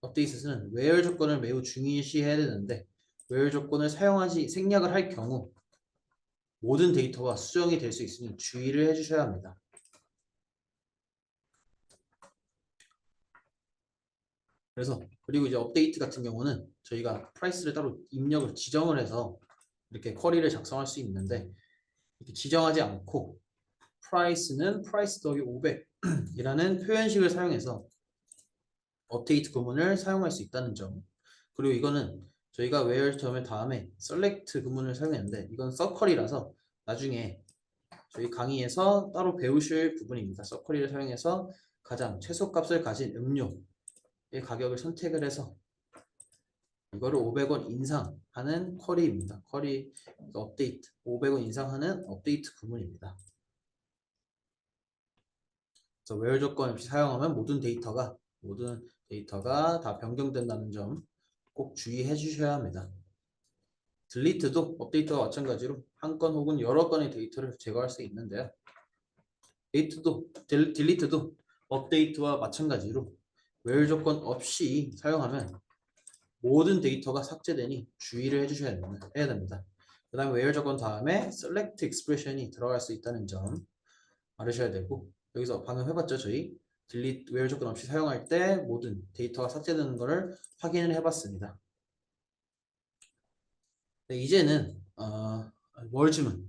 업데이트는 where 조건을 매우 중요시해야 되는데 where 조건을 생략을 할 경우 모든 데이터가 수정이 될 수 있으니 주의를 해주셔야 합니다. 그리고 이제 업데이트 같은 경우는 저희가 프라이스를 따로 지정을 해서 이렇게 쿼리를 작성할 수 있는데 이렇게 지정하지 않고 프라이스는 프라이스 더하기 500이라는 표현식을 사용해서 업데이트 구문을 사용할 수 있다는 점. 그리고 이거는 저희가 where term 다음에 select 구문을 사용했는데 이건 서컬이라서 나중에 저희 강의에서 따로 배우실 부분입니다. 서컬이를 사용해서 가장 최소값을 가진 음료의 가격을 선택을 해서 이거를 500원 인상하는 쿼리입니다. 쿼리 업데이트 500원 인상하는 업데이트 구문입니다. 그래서 where 조건 없이 사용하면 모든 데이터가 다 변경된다는 점 꼭 주의해 주셔야 합니다. delete도 업데이트와 마찬가지로 한 건 혹은 여러 건의 데이터를 제거할 수 있는데요. delete도 업데이트와 마찬가지로 where 조건 없이 사용하면 모든 데이터가 삭제되니 주의를 해야 됩니다. 그 다음에 where 조건 다음에 select expression이 들어갈 수 있다는 점 알으셔야 되고 여기서 방금 해봤죠 저희 delete where 조건 없이 사용할 때 모든 데이터가 삭제되는 것을 확인을 해봤습니다. 네, 이제는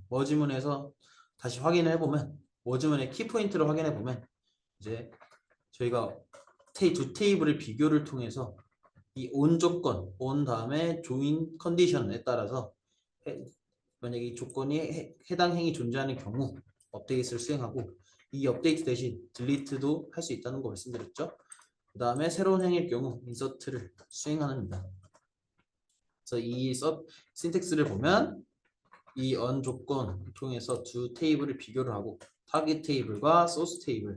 머지문에서 다시 확인을 해보면 머지문의 키포인트를 확인해 보면 이제 저희가 두 테이블의 비교를 통해서 이 on 조건, on 다음에 join 컨디션에 따라서 만약에 이 조건이 해당 행위 존재하는 경우 업데이트를 수행하고 이 업데이트 대신 delete도 할 수 있다는 거 말씀드렸죠. 그 다음에 새로운 행일 경우 인서트를 수행합니다. 그래서 이 신텍스를 보면 이 언 조건을 통해서 두 테이블을 비교를 하고 타깃 테이블과 소스 테이블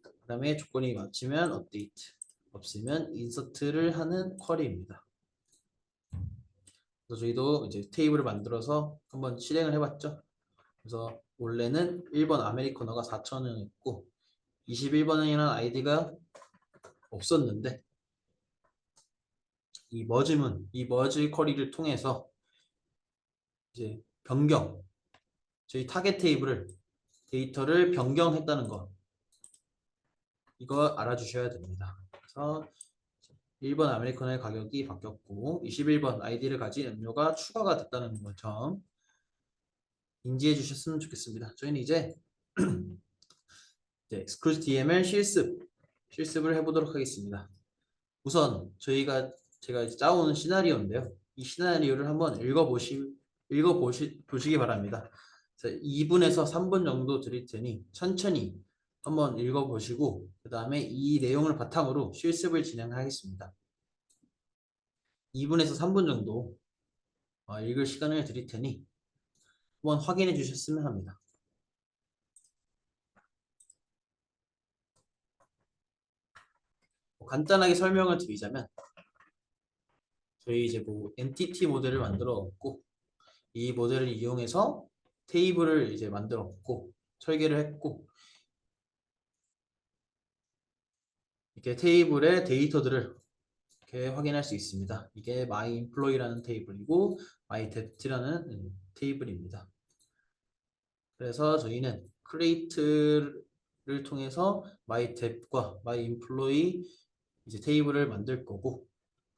그 다음에 조건이 맞추면 업데이트 없으면 인서트를 하는 쿼리입니다. 그래서 저희도 이제 테이블을 만들어서 한번 실행을 해봤죠. 그래서 원래는 1번 아메리카노가 4,000원이었고 21번이라는 아이디가 없었는데 이 머지 쿼리를 통해서 이제 변경 저희 타겟 테이블을 데이터를 변경했다는 거 이거 알아주셔야 됩니다. 그래서 1번 아메리카노의 가격이 바뀌었고 21번 아이디를 가진 음료가 추가가 됐다는 것점 인지해 주셨으면 좋겠습니다. 저희는 이제 Exclude DML 실습을 해보도록 하겠습니다. 우선 제가 이제 짜오는 시나리오인데요. 이 시나리오를 한번 보시기 바랍니다. 2분에서 3분 정도 드릴 테니 천천히 한번 읽어보시고 그 다음에 이 내용을 바탕으로 실습을 진행하겠습니다. 2분에서 3분 정도 읽을 시간을 드릴 테니 한번 확인해 주셨으면 합니다. 간단하게 설명을 드리자면 저희 이제 엔티티 모델을 만들었고 이 모델을 이용해서 테이블을 이제 만들었고 설계를 했고 이렇게 테이블의 데이터들을 이렇게 확인할 수 있습니다. 이게 myEmployee라는 테이블이고 myDebt라는 테이블입니다. 그래서 저희는 create를 통해서 myDebt과 myEmployee 이제 테이블을 만들 거고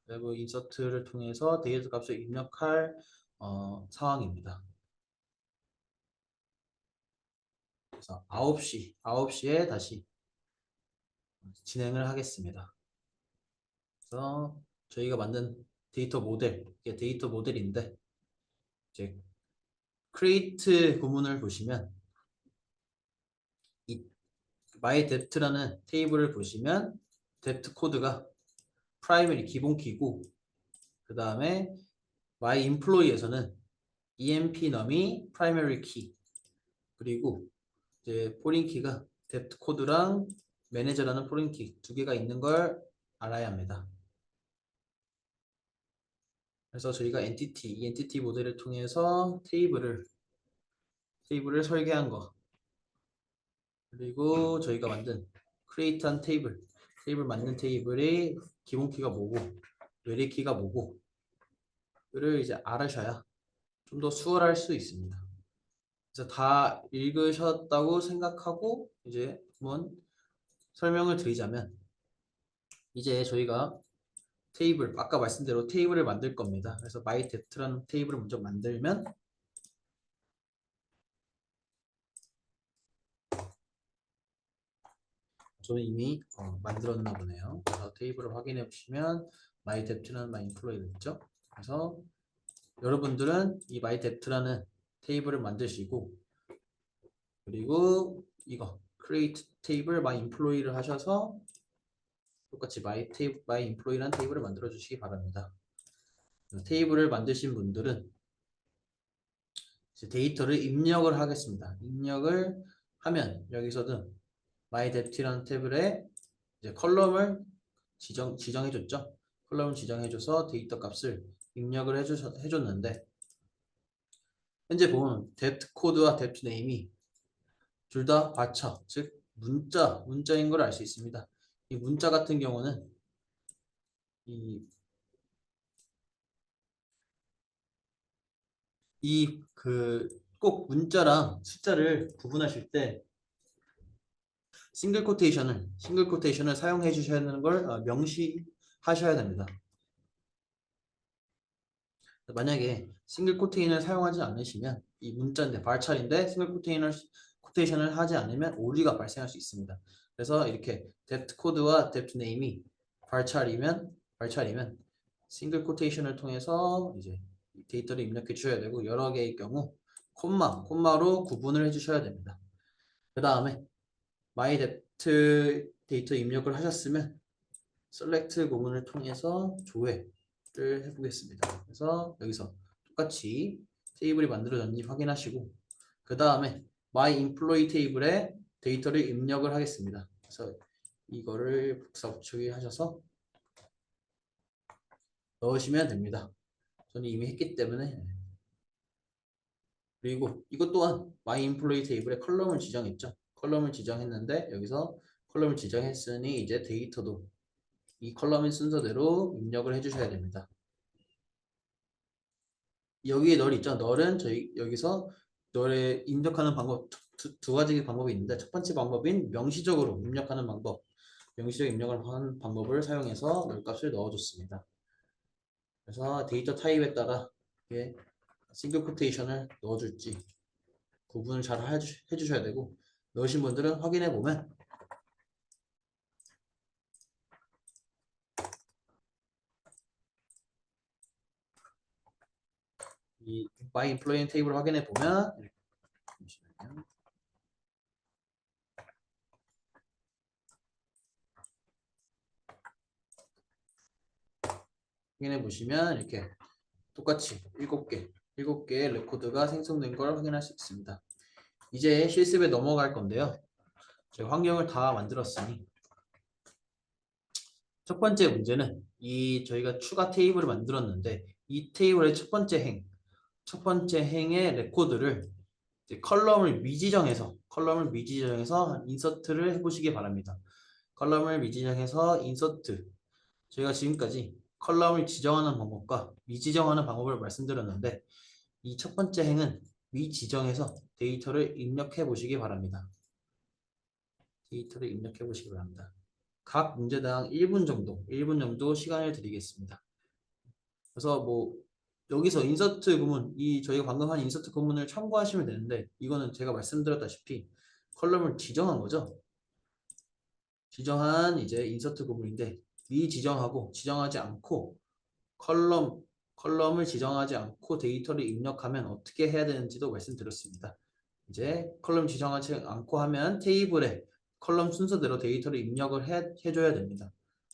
그리고 insert를 통해서 데이터 값을 입력할 상황입니다. 그래서 9시에 다시 진행을 하겠습니다. 그래서 저희가 만든 데이터 모델, 이게 데이터 모델인데 이제 create 구문을 보시면 이 myDebt라는 테이블을 보시면 debt 코드가 primary 기본 키고 그 다음에 myEmployee에서는 emp num이 primary key 그리고 이제 포린 키가 debt 코드랑 manager라는 포린 키 두 개가 있는 걸 알아야 합니다. 그래서 저희가 이 엔티티 모델을 통해서 테이블을 설계한 거 그리고 저희가 만든 create한 테이블 만든 테이블의 기본 키가 뭐고 외래 키가 뭐고 를 이제 알으셔야 좀 더 수월할 수 있습니다. 그래서 다 읽으셨다고 생각하고 이제 한번 설명을 드리자면 이제 저희가 아까 말씀대로 테이블을 만들 겁니다. 그래서 myDebt라는 테이블을 먼저 만들면 저는 이미 만들었나 보네요. 그래서 테이블을 확인해 보시면 myDebt라는 myEmployee가 있죠. 그래서 여러분들은 이 myDebt라는 테이블을 만드시고 그리고 이거 create table myEmployee를 하셔서 똑같이 myEmployee라는 테이블을 만들어 주시기 바랍니다. 테이블을 만드신 분들은 이제 데이터를 입력을 하겠습니다. 입력을 하면 여기서는 myDebt라는 탭에 이제 컬럼을 지정해줬죠. 컬럼을 지정해줘서 데이터 값을 입력을 해줬는데 현재 보면 debt 코드와 debt name이 둘 다 과처, 즉 문자인 걸 알 수 있습니다. 이 문자 같은 경우는 꼭 문자랑 숫자를 구분하실 때 싱글 코테이션을 사용해 주셔야 하는 걸 명시하셔야 됩니다. 만약에 싱글 코테이션을 사용하지 않으시면 이 문자인데 발찰인데 싱글 코테이션을 하지 않으면 오류가 발생할 수 있습니다. 그래서 이렇게 데프트 코드와 데프트 네임이 발찰이면 싱글 코테이션을 통해서 이제 데이터를 입력해 주셔야 되고 여러 개의 경우 콤마로 구분을 해 주셔야 됩니다. 그 다음에 myDebt 데이터 입력을 하셨으면 select 구문을 통해서 조회를 해보겠습니다. 그래서 여기서 똑같이 테이블이 만들어졌는지 확인하시고 그 다음에 my employee 테이블에 데이터를 입력을 하겠습니다. 그래서 이거를 복사 붙이기 하셔서 넣으시면 됩니다. 저는 이미 했기 때문에. 그리고 이것 또한 my employee 테이블에 컬럼을 지정했죠. 컬럼을 지정했는데 여기서 컬럼을 지정했으니 이제 데이터도 이 컬럼의 순서대로 입력을 해주셔야 됩니다. 여기에 널 있죠. 널은 저희 여기서 널에 입력하는 방법 두 가지 방법이 있는데 첫 번째 방법인 명시적으로 입력하는 방법, 명시적 입력을 하는 방법을 사용해서 널 값을 넣어줬습니다. 그래서 데이터 타입에 따라 이게 싱글 코테이션을 넣어줄지 구분을 잘 해주셔야 되고 넣으신 분들은 확인해 보면 이 by employee 테이블 확인해 보면 잠시만요. 확인해 보시면 이렇게 똑같이 7개의 레코드가 생성된 걸 확인할 수 있습니다. 이제 실습에 넘어갈 건데요. 제가 환경을 다 만들었으니 첫 번째 문제는 이 저희가 추가 테이블을 만들었는데 이 테이블의 첫 번째 행의 레코드를 컬럼을 미지정해서 인서트를 해보시기 바랍니다. 컬럼을 미지정해서 인서트 저희가 지금까지 컬럼을 지정하는 방법과 미지정하는 방법을 말씀드렸는데 이 첫 번째 행은 미지정해서 데이터를 입력해 보시기 바랍니다. 각 문제당 1분 정도 시간을 드리겠습니다. 그래서 뭐 여기서 인서트 구문, 이 저희가 방금 한 인서트 구문을 참고하시면 되는데 이거는 제가 말씀드렸다시피 컬럼을 지정한 거죠. 지정한 이제 인서트 구문인데 미지정하고 지정하지 않고 컬럼을 지정하지 않고 데이터를 입력하면 어떻게 해야 되는지도 말씀드렸습니다. 이제 컬럼 지정하지 않고 하면 테이블에 컬럼 순서대로 데이터를 입력을 해줘야 됩니다.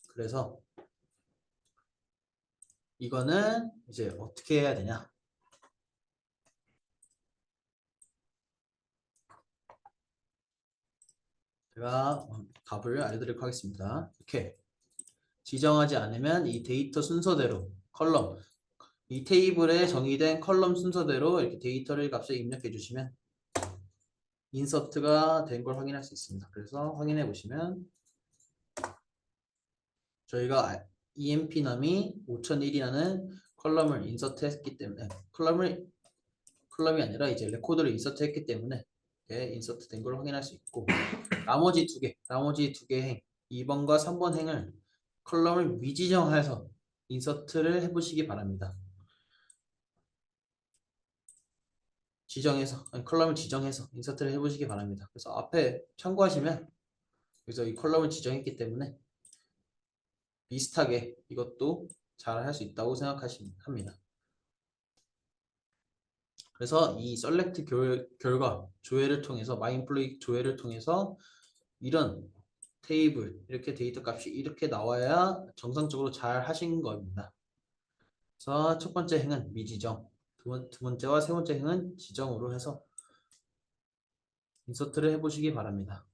그래서 이거는 이제 어떻게 해야 되냐? 제가 답을 알려드리도록 하겠습니다. 이렇게 지정하지 않으면 이 데이터 순서대로 이 테이블에 정의된 컬럼 순서대로 이렇게 데이터를 값을 입력해 주시면 인서트가 된 걸 확인할 수 있습니다. 그래서 확인해 보시면 저희가 empnum이 5001이라는 컬럼을 인서트 했기 때문에 컬럼이 아니라 이제 레코드를 인서트 했기 때문에 인서트 된 걸 확인할 수 있고 나머지 두 개 행 2번과 3번 행을 컬럼을 미지정해서 인서트를 해보시기 바랍니다. 컬럼을 지정해서 인서트를 해보시기 바랍니다. 그래서 앞에 참고하시면 그래서 이 컬럼을 지정했기 때문에 비슷하게 이것도 잘 할 수 있다고 생각합니다. 그래서 이 select 결과 조회를 통해서 myemployee 조회를 통해서 이런 테이블 이렇게 데이터 값이 이렇게 나와야 정상적으로 잘 하신 겁니다. 그래서 첫 번째 행은 미지정, 두 번째와 세 번째 행은 지정으로 해서 인서트를 해보시기 바랍니다.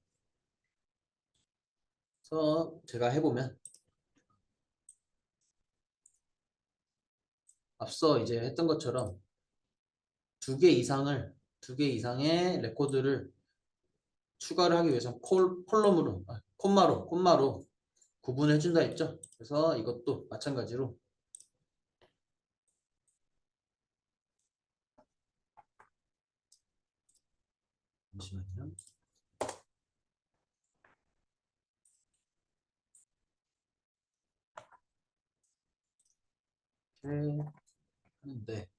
그래서 제가 해보면 앞서 이제 했던 것처럼 두 개 이상의 레코드를 추가를 하기 위해서 콤마로 구분해 준다 했죠. 그래서 이것도 마찬가지로 잠시만요. 이렇게 하는데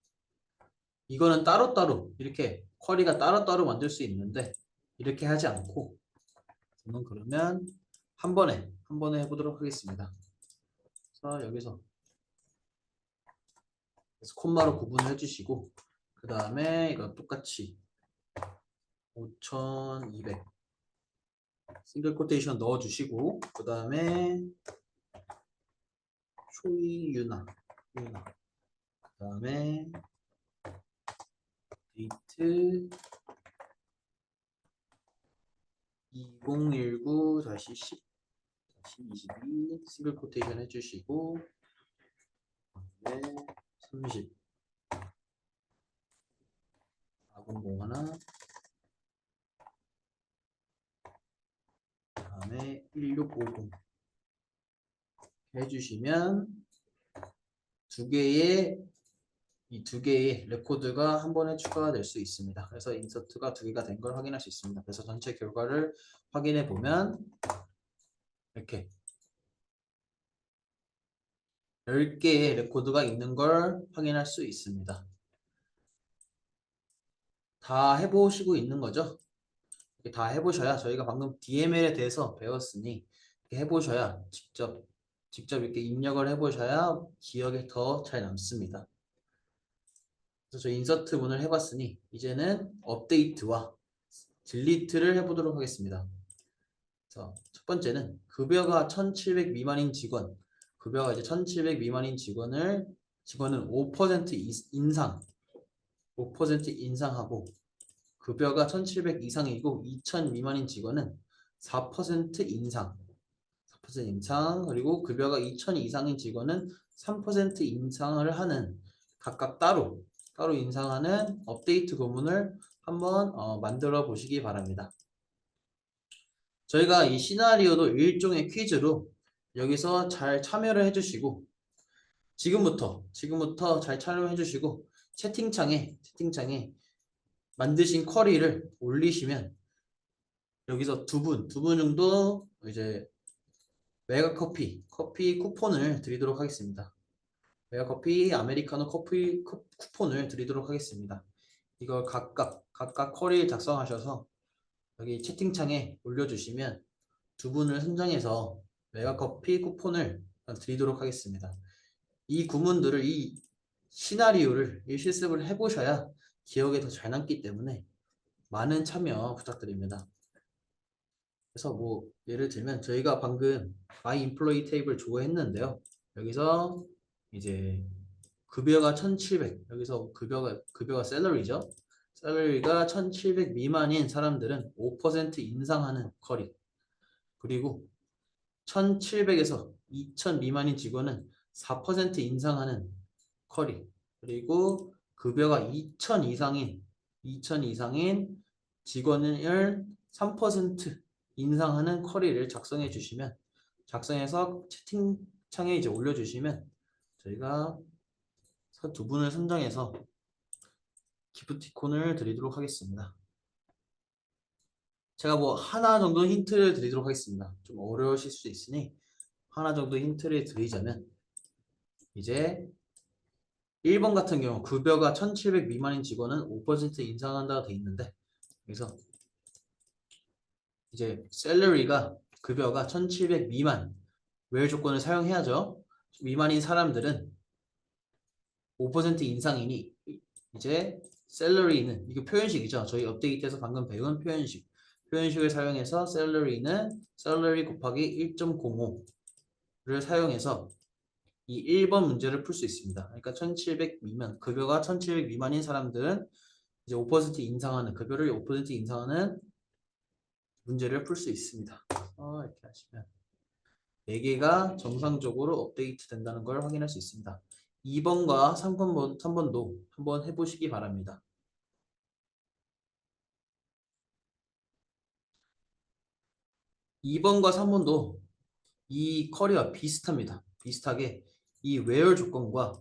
이거는 따로따로 이렇게 쿼리가 따로따로 만들 수 있는데 이렇게 하지 않고 저는 그러면 한 번에 해보도록 하겠습니다. 그래서 여기서 콤마로 구분을 해주시고 그 다음에 이거 똑같이 5200 싱글 코테이션 넣어주시고 그 다음에 초이유나 유나. 그다음에 데이트 2019-10-22 싱글 코테이션 해주시고, 네, 30 400 하나, 그다음에 1650 해주시면 이 두 개의 레코드가 한 번에 추가가 될 수 있습니다. 그래서 인서트가 두 개가 된 걸 확인할 수 있습니다. 그래서 전체 결과를 확인해 보면 이렇게 10개의 레코드가 있는 걸 확인할 수 있습니다. 다 해보시고 있는 거죠? 이렇게 다 해보셔야, 저희가 방금 DML에 대해서 배웠으니 이렇게 해보셔야, 직접 이렇게 입력을 해보셔야 기억에 더 잘 남습니다. 그래서 저희 인서트 문을 해봤으니 이제는 업데이트와 딜리트를 해보도록 하겠습니다. 자, 첫 번째는 급여가 1700 미만인 급여가 이제 1700 미만인 직원은 5% 인상, 5% 인상하고, 급여가 1700 이상이고 2000 미만인 직원은 4% 인상, 4% 인상, 그리고 급여가 2000 이상인 직원은 3% 인상을 하는, 각각 따로 인상하는 업데이트 구문을 한번 만들어 보시기 바랍니다. 저희가 이 시나리오도 일종의 퀴즈로 여기서 잘 참여를 해주시고, 지금부터 잘 참여해 주시고 채팅창에 만드신 쿼리를 올리시면 여기서 두 분 정도 이제 메가커피 쿠폰을 드리도록 하겠습니다. 메가커피 아메리카노 커피 쿠폰을 드리도록 하겠습니다. 이걸 각각 쿼리 작성하셔서 여기 채팅창에 올려주시면 두 분을 선정해서 메가커피 쿠폰을 드리도록 하겠습니다. 이 구문들을, 이 시나리오를 실습을 해보셔야 기억에 더 잘 남기 때문에 많은 참여 부탁드립니다. 그래서 뭐 예를 들면 저희가 방금 My Employee 테이블 조회했는데요. 여기서 이제 급여가 1700, 여기서 급여가 샐러리죠. 샐러리가 1700 미만인 사람들은 5% 인상하는 쿼리, 그리고 1700에서 2000 미만인 직원은 4% 인상하는 쿼리, 그리고 급여가 2000 이상인 직원을 3% 인상하는 쿼리를 작성해서 채팅창에 이제 올려주시면 저희가 두 분을 선정해서 기프티콘을 드리도록 하겠습니다. 제가 뭐 하나 정도 힌트를 드리도록 하겠습니다. 좀 어려우실 수 있으니 하나 정도 힌트를 드리자면, 이제 1번 같은 경우 급여가 1700 미만인 직원은 5% 인상한다고 돼 있는데, 그래서 이제 샐러리가, 급여가 1700 미만 웰 조건을 사용해야죠. 미만인 사람들은 5% 인상이니 이제 샐러리는, 이거 표현식이죠. 저희 업데이트에서 방금 배운 표현식을 사용해서 샐러리는 샐러리 곱하기 1.05를 사용해서 이 1번 문제를 풀 수 있습니다. 그러니까 1700 미만, 급여가 1700 미만인 사람들은 이제 5% 인상하는, 급여를 5% 인상하는 문제를 풀 수 있습니다. 이렇게 하시면 4개가 정상적으로 업데이트 된다는 걸 확인할 수 있습니다. 2번과 3번도 한번 해보시기 바랍니다. 2번과 3번도 이 쿼리와 비슷합니다. 비슷하게 이 where 조건과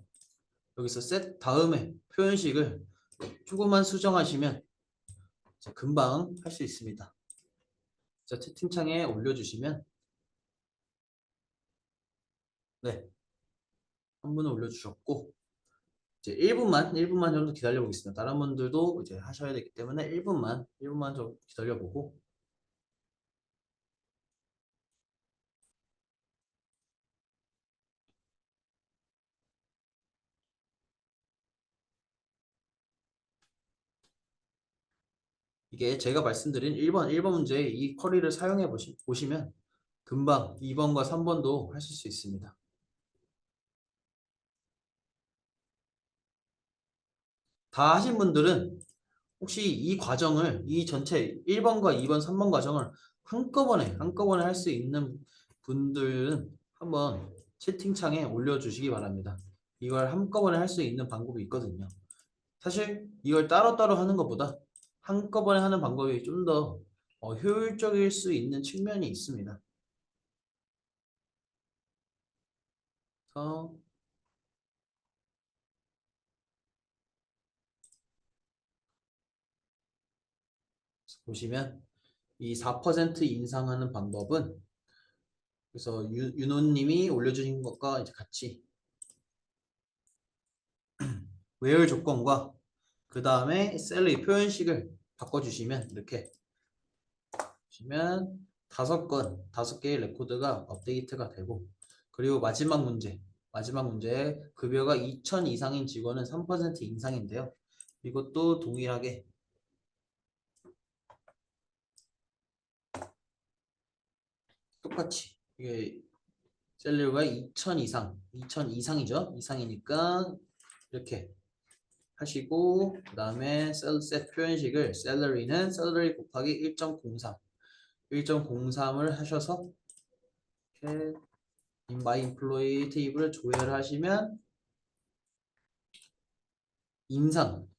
여기서 set 다음에 표현식을 조금만 수정하시면 금방 할 수 있습니다. 자, 채팅창에 올려주시면, 네, 한 분은 올려주셨고, 이제 1분만 정도 기다려 보겠습니다. 다른 분들도 이제 하셔야 되기 때문에 1분만 좀 기다려 보고, 이게 제가 말씀드린 1번 문제의 이 쿼리를 사용해 보시면 금방 2번과 3번도 하실 수 있습니다. 다 하신 분들은 혹시 이 과정을 이 전체 1번과 2번, 3번 과정을 한꺼번에 할 수 있는 분들은 한번 채팅창에 올려주시기 바랍니다. 이걸 한꺼번에 할 수 있는 방법이 있거든요. 사실 이걸 따로따로 하는 것보다 한꺼번에 하는 방법이 좀 더 효율적일 수 있는 측면이 있습니다. 그래서 보시면 이 4% 인상하는 방법은 그래서 윤호님이 올려주신 것과 이제 같이 외열 조건과 그 다음에 셀러리 표현식을 바꿔주시면 이렇게 보시면 다섯 개의 레코드가 업데이트가 되고 그리고 마지막 문제에 급여가 2,000 이상인 직원은 3% 인상인데요. 이것도 동일하게 똑같이 이게 셀러리가 2,000 이상, 2,000 이상이죠. 이상이니까 이렇게 하시고 그 다음에 셀셋 표현식을 셀러리는 셀러리 곱하기 1.03을 하셔서 이렇게 my employee 테이블을 조회를 하시면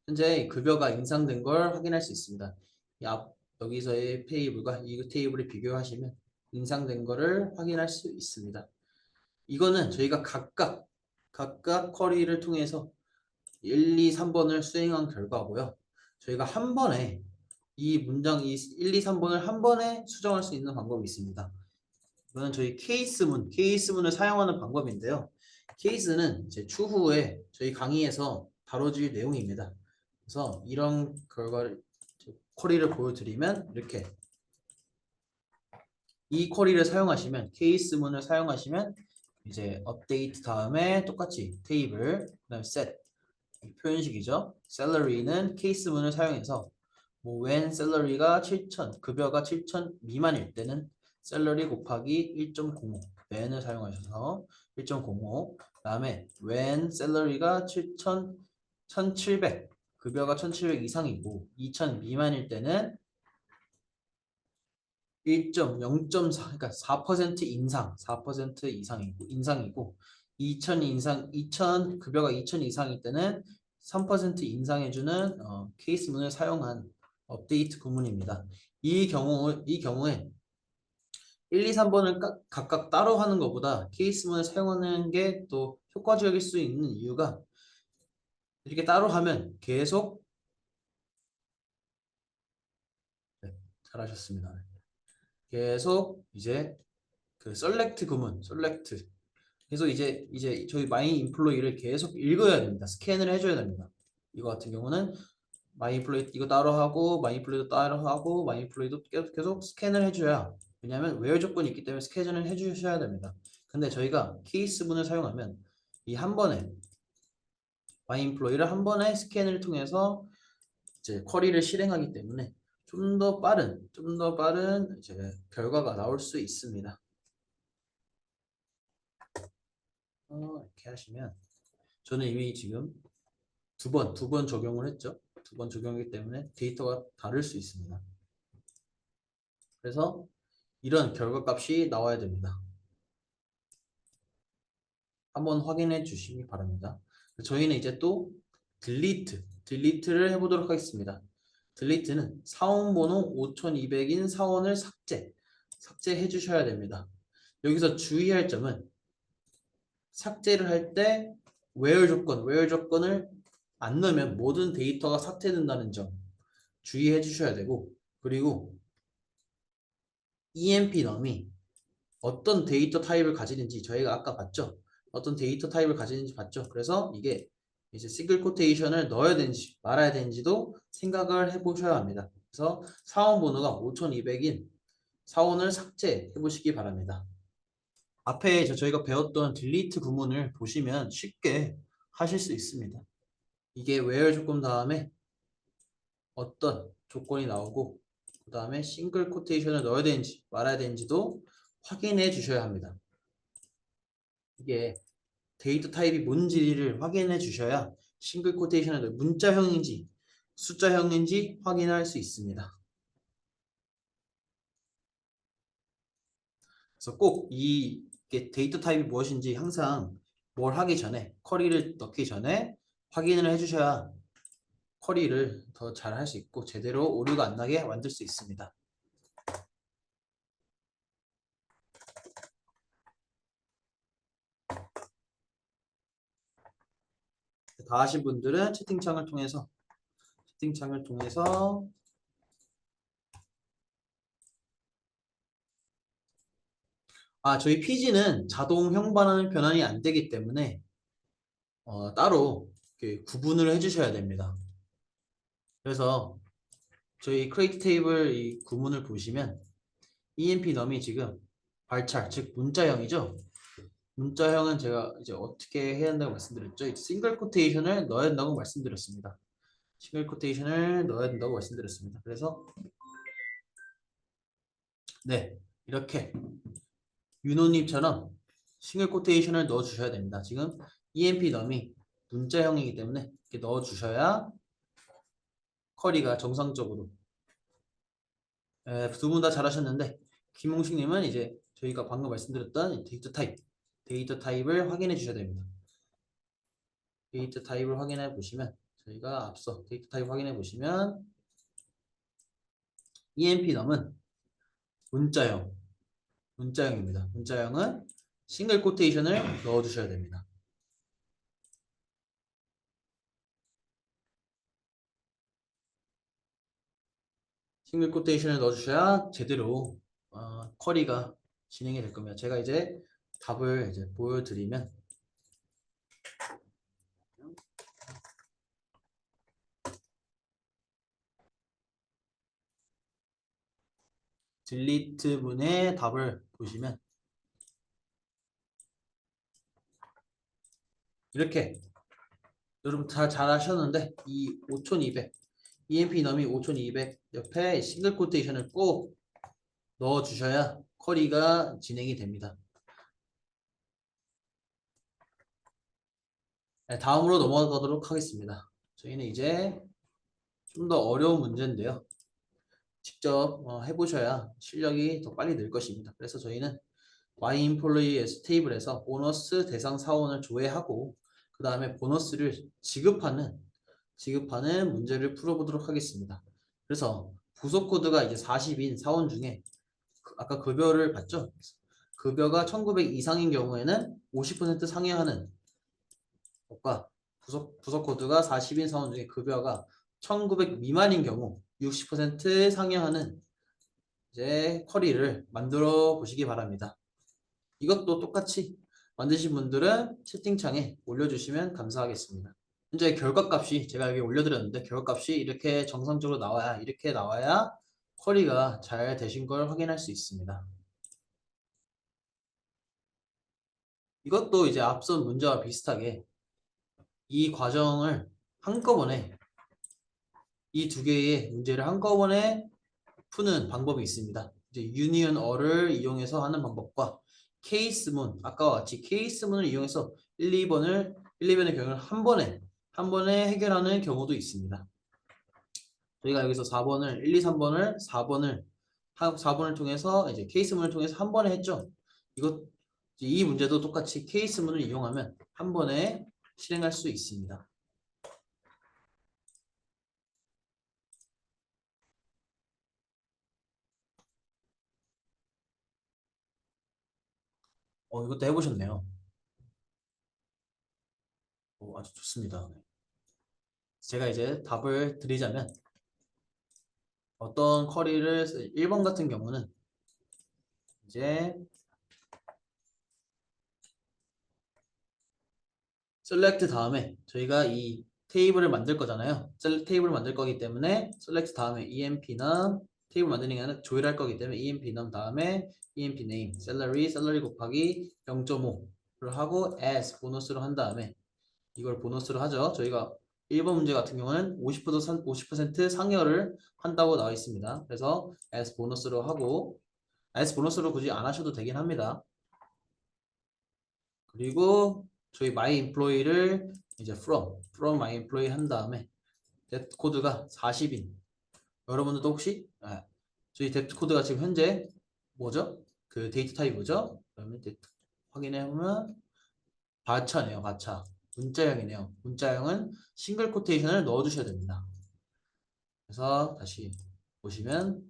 현재 급여가 인상된 걸 확인할 수 있습니다. 여기서의 테이블과 이 테이블을 비교하시면 인상된 거를 확인할 수 있습니다. 이거는 저희가 각각 쿼리를 통해서 1, 2, 3번을 수행한 결과고요. 저희가 한 번에 이 문장 1, 2, 3번을 한 번에 수정할 수 있는 방법이 있습니다. 이거는 저희 케이스문을 사용하는 방법인데요. 케이스는 이제 추후에 저희 강의에서 다뤄질 내용입니다. 그래서 이런 쿼리를 보여드리면 이렇게 이 쿼리를 사용하시면 케이스문을 사용하시면 이제 업데이트 다음에 똑같이 테이블 그다음 set 표현식이죠. salary는 케이스문을 사용해서 뭐 when salary가 7,000 급여가 7,000 미만일 때는 salary 곱하기 1.05 when을 사용하셔서 1.05 그다음에 when salary가 7,000 1,700 급여가 1,700 이상이고 2,000 미만일 때는 1.0.4 그러니까 4% 인상 4% 인상이고 2,000 급여가 2,000 이상일 때는 3% 인상해주는 케이스문을 사용한 업데이트 구문입니다. 이 경우에 1, 2, 3번을 각각 따로 하는 것보다 케이스문을 사용하는 게 또 효과적일 수 있는 이유가 이렇게 따로 하면 계속 네, 잘하셨습니다. 계속 이제 그 셀렉트 계속 이제 저희 마이 인플로이를 계속 읽어야 됩니다. 스캔을 해줘야 됩니다. 이거 같은 경우는 마이 인플로이 이거 따로 하고 마이 인플로이도 따로 하고 마이 인플로이도 계속 스캔을 해줘야 왜냐하면 웨어 조건이 있기 때문에 스캔을 해주셔야 됩니다. 근데 저희가 케이스문을 사용하면 이 한 번에 마이 인플로이를 한 번에 스캔을 통해서 이제 쿼리를 실행하기 때문에 좀 더 빠른 이제 결과가 나올 수 있습니다. 이렇게 하시면 저는 이미 지금 두 번 적용을 했죠. 두 번 적용이기 때문에 데이터가 다를 수 있습니다. 그래서 이런 결과값이 나와야 됩니다. 한번 확인해 주시기 바랍니다. 저희는 이제 또 딜리트를 해보도록 하겠습니다. 딜리트는 사원번호 5200인 사원을 삭제해 주셔야 됩니다. 여기서 주의할 점은 삭제를 할 때 where 조건을 안 넣으면 모든 데이터가 삭제된다는 점 주의해 주셔야 되고 그리고 EMP 넘이 어떤 데이터 타입을 가지는지 저희가 아까 봤죠. 어떤 데이터 타입을 가지는지 봤죠. 그래서 이게 이제 싱글 코테이션을 넣어야 되는지 말아야 되는지도 생각을 해보셔야 합니다. 그래서 사원 번호가 5200인 사원을 삭제해 보시기 바랍니다. 앞에 저희가 배웠던 딜리트 구문을 보시면 쉽게 하실 수 있습니다. 이게 where 조건 다음에 어떤 조건이 나오고 그 다음에 싱글 코테이션을 넣어야 되는지 말아야 되는지도 확인해 주셔야 합니다. 이게 데이터 타입이 뭔지를 확인해 주셔야 싱글 코테이션을 문자형인지 숫자형인지 확인할 수 있습니다. 그래서 꼭 이게 데이터 타입이 무엇인지 항상 뭘 하기 전에 쿼리를 넣기 전에 확인을 해주셔야 쿼리를 더 잘 할 수 있고 제대로 오류가 안 나게 만들 수 있습니다. 다 하신 분들은 채팅창을 통해서 저희 PG는 자동 형반환 변환이 안 되기 때문에 따로 이렇게 구분을 해주셔야 됩니다. 그래서 저희 크리에이트 테이블 이 구문을 보시면 EMP 넘이 지금 발찰 즉 문자형이죠. 문자형은 제가 이제 어떻게 해야 한다고 말씀드렸죠. 싱글 코테이션을 넣어야 한다고 말씀드렸습니다. 싱글 코테이션을 넣어야 된다고 말씀드렸습니다. 그래서 네 이렇게 윤호님처럼 싱글 코테이션을 넣어 주셔야 됩니다. 지금 EMP 넘이 문자형이기 때문에 이렇게 넣어 주셔야 쿼리가 정상적으로 두 분 다 잘하셨는데 김홍식님은 이제 저희가 방금 말씀드렸던 이 데이터 타입을 확인해 주셔야 됩니다. 데이터 타입을 확인해 보시면 저희가 앞서 데이터 타입 확인해 보시면 EMP 넘은 문자형입니다. 문자형은 싱글 코테이션을 넣어 주셔야 됩니다. 싱글 코테이션을 넣어주셔야 제대로 쿼리가 진행이 될 겁니다. 제가 이제 답을 이제 보여드리면 딜리트 문의 답을 보시면 이렇게 여러분 다 잘하셨는데 이 5200 EMP 넘이 5200 옆에 싱글 코테이션을 꼭 넣어주셔야 쿼리가 진행이 됩니다. 네, 다음으로 넘어가도록 하겠습니다. 저희는 이제 좀 더 어려운 문제인데요. 직접 해보셔야 실력이 더 빨리 늘 것입니다. 그래서 저희는 myemployees 테이블에서 보너스 대상 사원을 조회하고 그 다음에 보너스를 지급하는 문제를 풀어보도록 하겠습니다. 그래서 부속 코드가 이제 40인 사원 중에 아까 급여를 봤죠? 급여가 1900 이상인 경우에는 50% 상회하는 것과 부속 코드가 40인 사원 중에 급여가 1900 미만인 경우 60% 상회하는 이제 쿼리를 만들어 보시기 바랍니다. 이것도 똑같이 만드신 분들은 채팅창에 올려주시면 감사하겠습니다. 현재 결과값이 제가 여기 올려드렸는데 결과값이 이렇게 정상적으로 이렇게 나와야 쿼리가 잘 되신 걸 확인할 수 있습니다. 이것도 이제 앞선 문제와 비슷하게 이 과정을 한꺼번에 이 두 개의 문제를 한꺼번에 푸는 방법이 있습니다. 이제 유니언어를 이용해서 하는 방법과 케이스문, 아까와 같이 케이스문을 이용해서 2번의 경우를 한 번에 해결하는 경우도 있습니다. 저희가 여기서 4번을 1, 2, 3번을 4번을 통해서 이제 케이스문을 통해서 한 번에 했죠. 이 문제도 똑같이 케이스문을 이용하면 한 번에 실행할 수 있습니다. 이것도 해보셨네요. 아주 좋습니다. 네. 제가 이제 답을 드리자면 어떤 쿼리를 1번 같은 경우는 이제 select 다음에 저희가 이 테이블을 만들 거잖아요. 테이블을 만들 거기 때문에 select 다음에 emp는 테이블 만드는 게 아니라 조회할 거기 때문에 empnum 다음에 emp name salary 곱하기 0.5를 하고 as 보너스로 한 다음에 이걸 보너스로 하죠. 저희가 1번 문제 같은 경우는 50% 상여를 한다고 나와 있습니다. 그래서 as 보너스로 하고 as 보너스로 굳이 안 하셔도 되긴 합니다. 그리고 저희 my employee를 이제 from my employee 한 다음에 depth 코드가 40인. 여러분들도 혹시 저희 depth 코드가 지금 현재 뭐죠? 그 데이터 타입 뭐죠? 그러면 확인해 보면 바차네요. 바차. 문자형이네요. 문자형은 싱글 코테이션을 넣어 주셔야 됩니다. 그래서 다시 보시면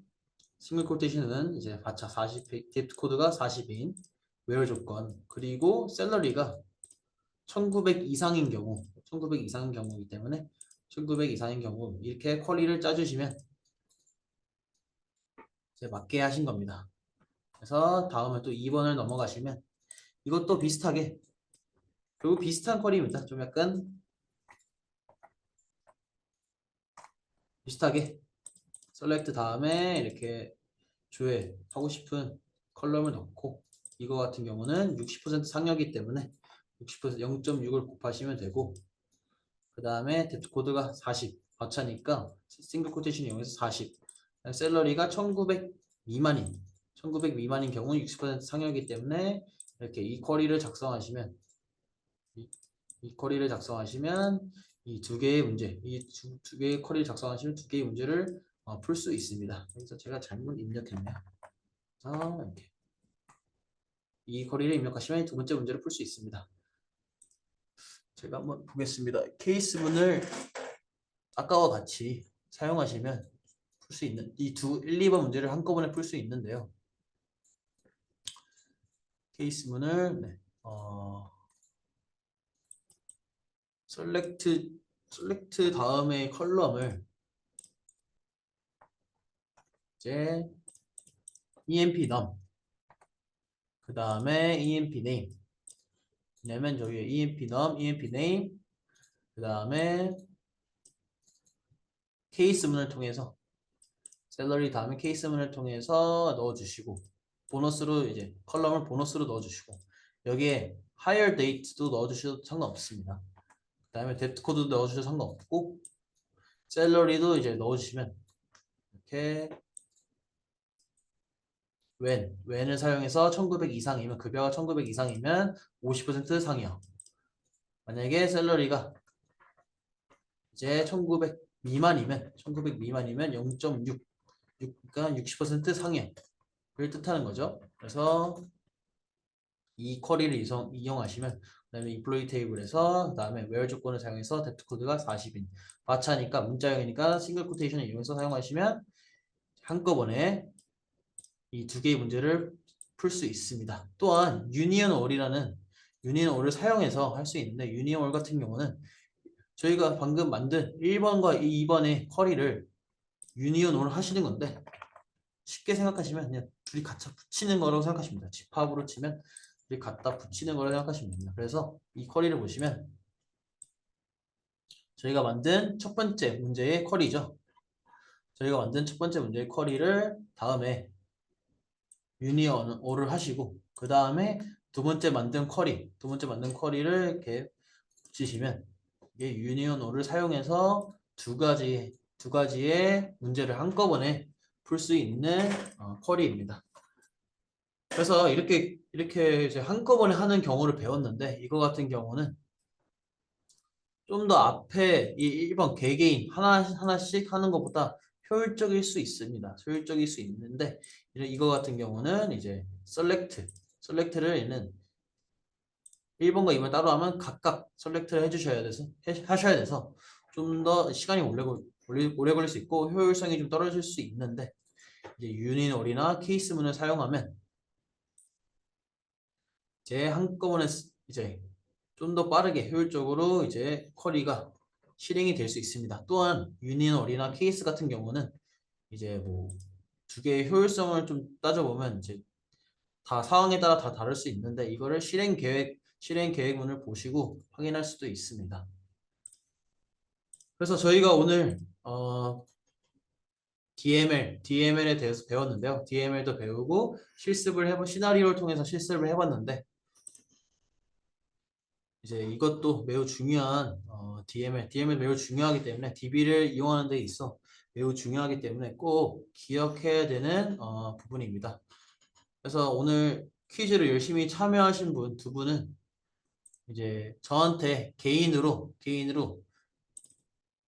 싱글 코테이션은 이제 바차 40, depth 코드가 40인 where 조건, 그리고 셀러리가 1900 이상인 경우, 1900 이상인 경우이기 때문에 1900 이상인 경우 이렇게 쿼리를 짜주시면 이제 맞게 하신 겁니다. 그래서 다음에 또 2번을 넘어가시면 이것도 비슷하게, 결국 비슷한 쿼리입니다. 좀 약간 비슷하게 셀렉트 다음에 이렇게 조회하고 싶은 컬럼을 넣고, 이거 같은 경우는 60% 상여기 때문에 60% 0.6을 곱하시면 되고, 그 다음에 뎁트 코드가 40 버차니까 싱글 코테이션 이용해서 40, 셀러리가 1900 미만인 1900 미만인 경우 60% 상여기 때문에 이렇게 이 쿼리를 작성하시면 이 쿼리를 작성하시면 이 두 개의 문제, 이 두 개의 쿼리를 작성하시면 두 개의 문제를 풀 수 있습니다. 그래서 제가 잘못 입력했네요. 이렇게 이 쿼리를 입력하시면 두 번째 문제를 풀 수 있습니다. 제가 한번 보겠습니다. 케이스문을 아까와 같이 사용하시면 풀 수 있는 이 1, 2번 문제를 한꺼번에 풀 수 있는데요. 케이스문을 셀렉트 다음에 컬럼을 이제 emp num, 그 다음에 emp name, 왜냐면 저기 emp num, emp name, 그 다음에 케이스문을 통해서 셀러리 다음에 케이스문을 통해서 넣어주시고, 보너스로 이제 컬럼을 보너스로 넣어주시고, 여기에 higher date도 넣어주셔도 상관없습니다. 그 다음에 depth 코드도 넣어주셔도 상관없고, 셀러리도 이제 넣어주시면 이렇게 when을 사용해서 1900 이상이면, 급여가 1900 이상이면 50% 상이요. 만약에 셀러리가 이제 1900 미만이면 0.6, 그러니까 60% 상향을 뜻하는 거죠. 그래서 이 쿼리를 이용하시면, 그다음에 employee 테이블에서 그다음에 where 조건을 사용해서 depth 코드가 40인 마차니까 문자형이니까 싱글 코테이션을 이용해서 사용하시면 한꺼번에 이 두 개의 문제를 풀 수 있습니다. 또한 유니언 올이라는 유니언 올을 사용해서 할 수 있는데, 유니언 올 같은 경우는 저희가 방금 만든 1번과 2번의 쿼리를 유니언 올 하시는 건데, 쉽게 생각하시면 그냥 둘이 갖다 붙이는 거라고 생각하시면 됩니다. 집합으로 치면 둘이 갖다 붙이는 거라고 생각하시면 됩니다. 그래서 이 쿼리를 보시면 저희가 만든 첫 번째 문제의 쿼리죠. 저희가 만든 첫 번째 문제의 쿼리를 다음에 유니언 올을 하시고, 그 다음에 두 번째 만든 쿼리를 이렇게 붙이시면 이게 유니언 올을 사용해서 두 가지의 문제를 한꺼번에 풀 수 있는 쿼리입니다. 그래서 이렇게 이제 한꺼번에 하는 경우를 배웠는데, 이거 같은 경우는 좀 더 앞에 이 1번 개개인 하나씩 하는 것보다 효율적일 수 있습니다. 효율적일 수 있는데, 이거 같은 경우는 이제 셀렉트를 얘는 1번과 2번 따로 하면 각각 셀렉트를 하셔야 돼서 좀 더 시간이 오래 걸릴 수 있고 효율성이 좀 떨어질 수 있는데, 이제 유니온이나 케이스문을 사용하면 이제 한꺼번에 이제 좀 더 빠르게 효율적으로 이제 쿼리가 실행이 될 수 있습니다. 또한 유니온이나 케이스 같은 경우는 이제 뭐 두 개의 효율성을 좀 따져보면 이제 다 상황에 따라 다 다를 수 있는데, 이거를 실행 계획문을 보시고 확인할 수도 있습니다. 그래서 저희가 오늘 DML에 대해서 배웠는데요. DML도 배우고 시나리오를 통해서 실습을 해봤는데, 이제 이것도 매우 중요한 DML 매우 중요하기 때문에, DB를 이용하는 데 있어 매우 중요하기 때문에 꼭 기억해야 되는 부분입니다. 그래서 오늘 퀴즈를 열심히 참여하신 분 두 분은 이제 저한테 개인으로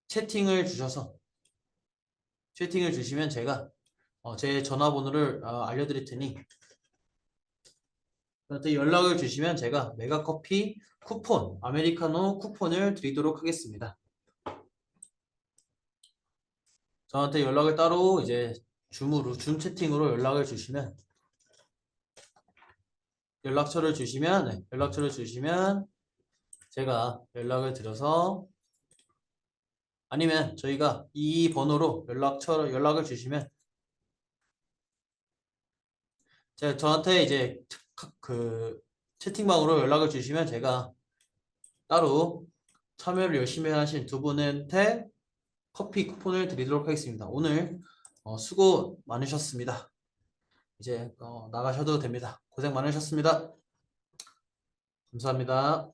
채팅을 주시면 제가 제 전화번호를 알려드릴 테니 저한테 연락을 주시면 제가 메가커피 쿠폰, 아메리카노 쿠폰을 드리도록 하겠습니다. 저한테 연락을 따로 이제 줌 채팅으로 연락을 주시면 연락처를 주시면 제가 연락을 드려서 아니면 저희가 이 번호로 연락을 주시면 제가 저한테 이제 그 채팅방으로 연락을 주시면 제가 따로 참여를 열심히 하신 두 분한테 커피 쿠폰을 드리도록 하겠습니다. 오늘 수고 많으셨습니다. 이제 나가셔도 됩니다. 고생 많으셨습니다. 감사합니다.